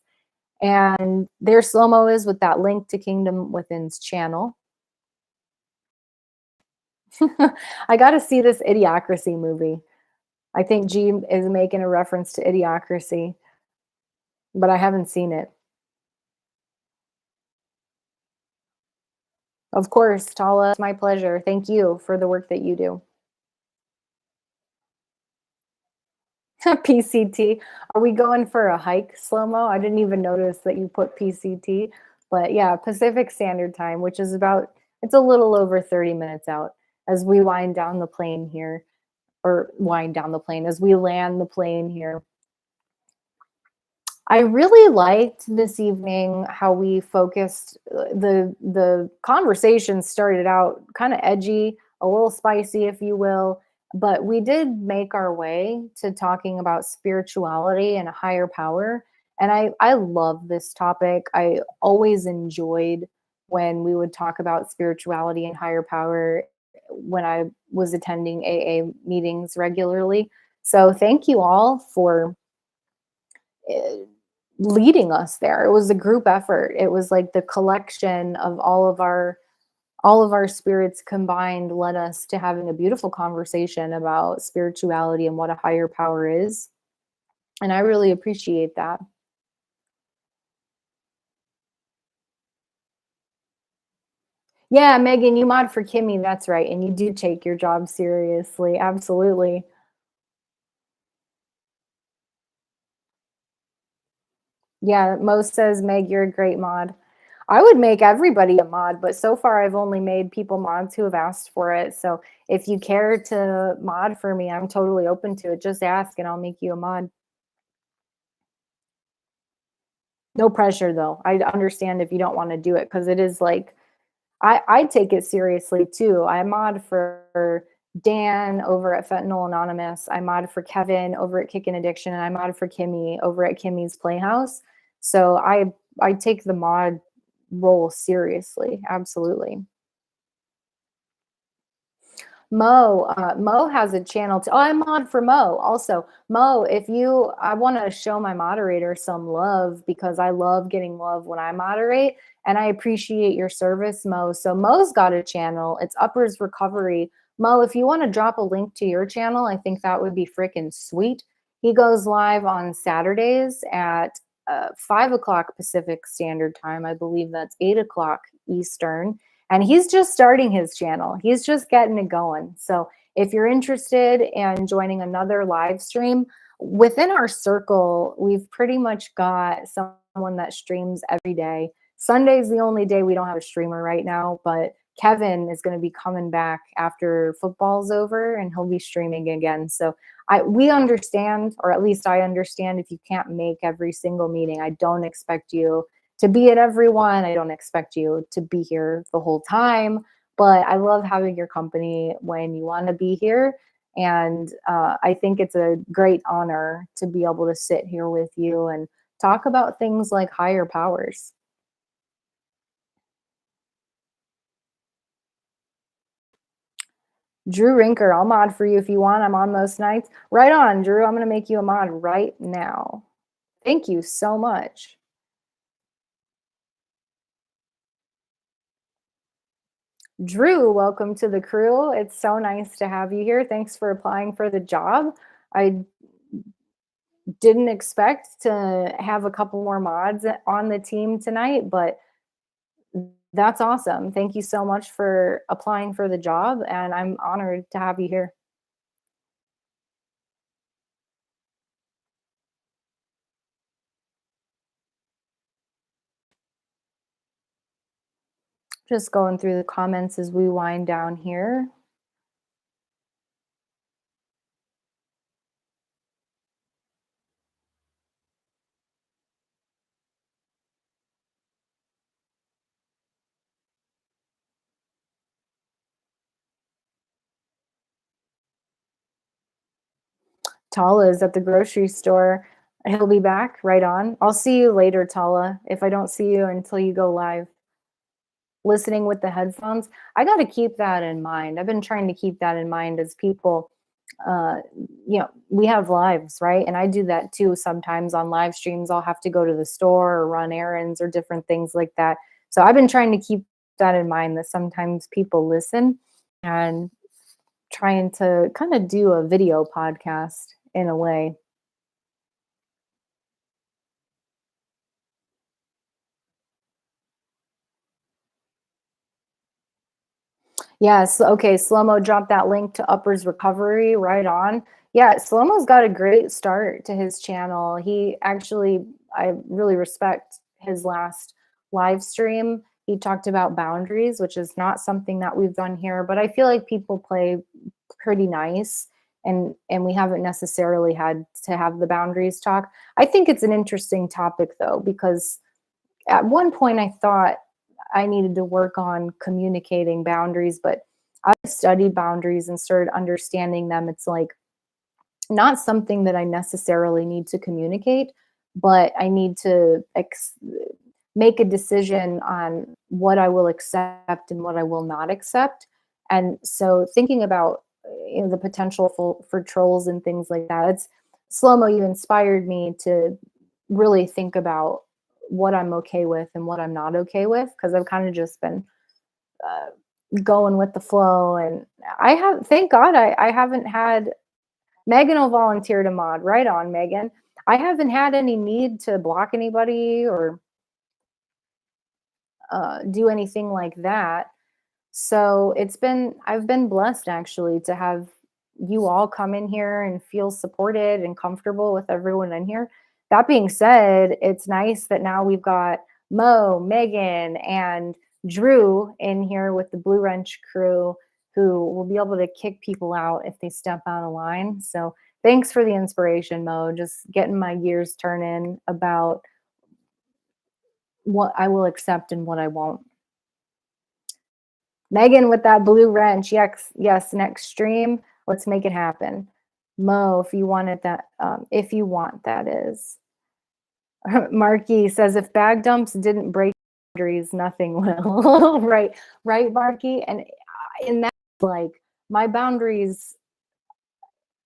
And their slow-mo is with that link to Kingdom Within's channel. I gotta see this Idiocracy movie. I think G is making a reference to Idiocracy, but I haven't seen it. Of course, Tala, it's my pleasure. Thank you for the work that you do. PCT. Are we going for a hike slow-mo? I didn't even notice that you put PCT. But yeah, Pacific Standard Time, which is about, it's a little over 30 minutes out as we wind down the plane here, or wind down the plane, as we land the plane here. I really liked this evening how we focused the conversation started out kind of edgy, a little spicy if you will, but we did make our way to talking about spirituality and a higher power. And I love this topic. I always enjoyed when we would talk about spirituality and higher power when I was attending AA meetings regularly. So thank you all for uh, leading us there. It was a group effort. It was like the collection of all of our spirits combined led us to having a beautiful conversation about spirituality and what a higher power is. And I really appreciate that. Yeah, Megan, you mod for Kimmy, that's right. And you do take your job seriously. Absolutely. Yeah, Mo says, Meg, you're a great mod. I would make everybody a mod, but so far I've only made people mods who have asked for it. So if you care to mod for me, I'm totally open to it. Just ask and I'll make you a mod. No pressure though. I understand if you don't want to do it because it is like I take it seriously too. I mod for Dan over at Fentanyl Anonymous. I mod for Kevin over at Kick and Addiction, and I mod for Kimmy over at Kimmy's Playhouse. So I take the mod role seriously. Absolutely. Mo has a channel. Oh, I'm on for Mo. Also, Mo, if you, I want to show my moderator some love because I love getting love when I moderate, and I appreciate your service, Mo. So Mo's got a channel. It's Uppers Recovery. Mo, if you want to drop a link to your channel, I think that would be freaking sweet. He goes live on Saturdays at 5 o'clock Pacific Standard Time. I believe that's 8 o'clock Eastern, and he's just starting his channel. He's just getting it going. So if you're interested in joining another live stream, within our circle, we've pretty much got someone that streams every day. Sunday's the only day we don't have a streamer right now, but Kevin is going to be coming back after football's over and he'll be streaming again. So we understand, or at least I understand, if you can't make every single meeting. I don't expect you to be at everyone. I don't expect you to be here the whole time, but I love having your company when you want to be here. And I think it's a great honor to be able to sit here with you and talk about things like higher powers. Drew Rinker, I'll mod for you if you want. I'm on most nights. Right on, Drew. I'm going to make you a mod right now. Thank you so much. Drew, welcome to the crew. It's so nice to have you here. Thanks for applying for the job. I didn't expect to have a couple more mods on the team tonight, but that's awesome. Thank you so much for applying for the job, and I'm honored to have you here. Just going through the comments as we wind down here. Tala is at the grocery store. He'll be back right on. I'll see you later, Tala, if I don't see you until you go live. Listening with the headphones, I got to keep that in mind. I've been trying to keep that in mind as people uh, we have lives, right? And I do that too. Sometimes on live streams, I'll have to go to the store or run errands or different things like that. So I've been trying to keep that in mind, that sometimes people listen, and trying to kind of do a video podcast in a way. Yes. Okay. Slow mo dropped that link to Upper's Recovery right on. Yeah. Slow mo's got a great start to his channel. He actually, I really respect his last live stream. He talked about boundaries, which is not something that we've done here, but I feel like people play pretty nice, and we haven't necessarily had to have the boundaries talk. I think it's an interesting topic though, because at one point I thought I needed to work on communicating boundaries, but I studied boundaries and started understanding them. It's like not something that I necessarily need to communicate, but I need to make a decision on what I will accept and what I will not accept. And so thinking about the potential for trolls and things like that, it's slow mo. You inspired me to really think about what I'm okay with and what I'm not okay with, because I've kind of just been uh, going with the flow. And I have, thank God, I haven't had Megan will volunteer to mod. Right on, Megan. I haven't had any need to block anybody or do anything like that. So I've been blessed actually to have you all come in here and feel supported and comfortable with everyone in here. That being said, it's nice that now we've got Mo, Megan, and Drew in here with the Blue Wrench crew, who will be able to kick people out if they step out of line. So thanks for the inspiration, Mo. Just getting my gears turning about what I will accept and what I won't. Megan with that blue wrench. Yes, yes, next stream. Let's make it happen. Mo, if you want it that if you want, that is. Marky says if bag dumps didn't break boundaries, nothing will. Right, right, Marky. And in that, like, my boundaries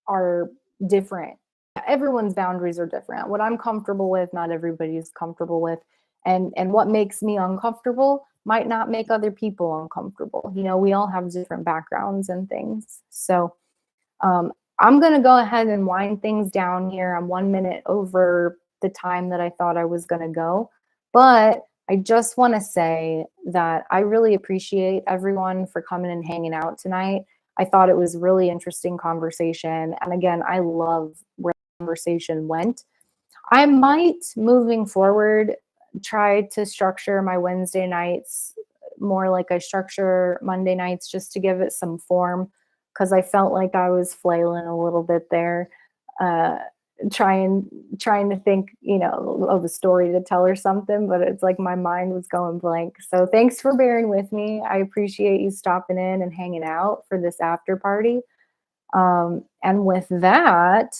are different. Everyone's boundaries are different. What I'm comfortable with, not everybody's comfortable with. And what makes me uncomfortable might not make other people uncomfortable. We all have different backgrounds and things. So I'm going to go ahead and wind things down here. I'm 1 minute over the time that I thought I was going to go. But I just want to say that I really appreciate everyone for coming and hanging out tonight. I thought it was a really interesting conversation. And again, I love where the conversation went. I might, moving forward, try to structure my Wednesday nights more like I structure Monday nights, just to give it some form, because I felt like I was flailing a little bit there, uh, trying trying to think, of a story to tell or something, but it's like my mind was going blank. So thanks for bearing with me. I appreciate you stopping in and hanging out for this after party. And with that,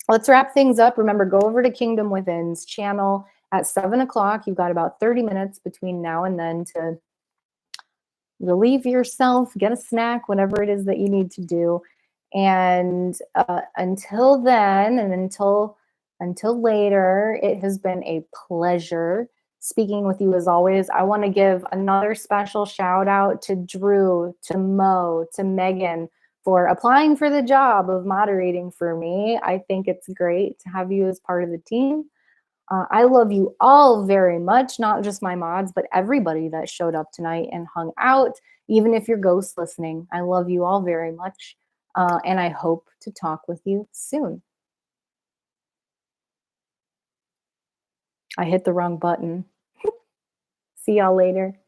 let's wrap things up. Remember, go over to Kingdom Within's channel at 7 o'clock. You've got about 30 minutes between now and then to relieve yourself, get a snack, whatever it is that you need to do. And until then, and until later, it has been a pleasure speaking with you as always. I want to give another special shout out to Drew, to Mo, to Megan for applying for the job of moderating for me. I think it's great to have you as part of the team. I love you all very much, not just my mods, but everybody that showed up tonight and hung out, even if you're ghost listening. I love you all very much. And I hope to talk with you soon. I hit the wrong button. See y'all later.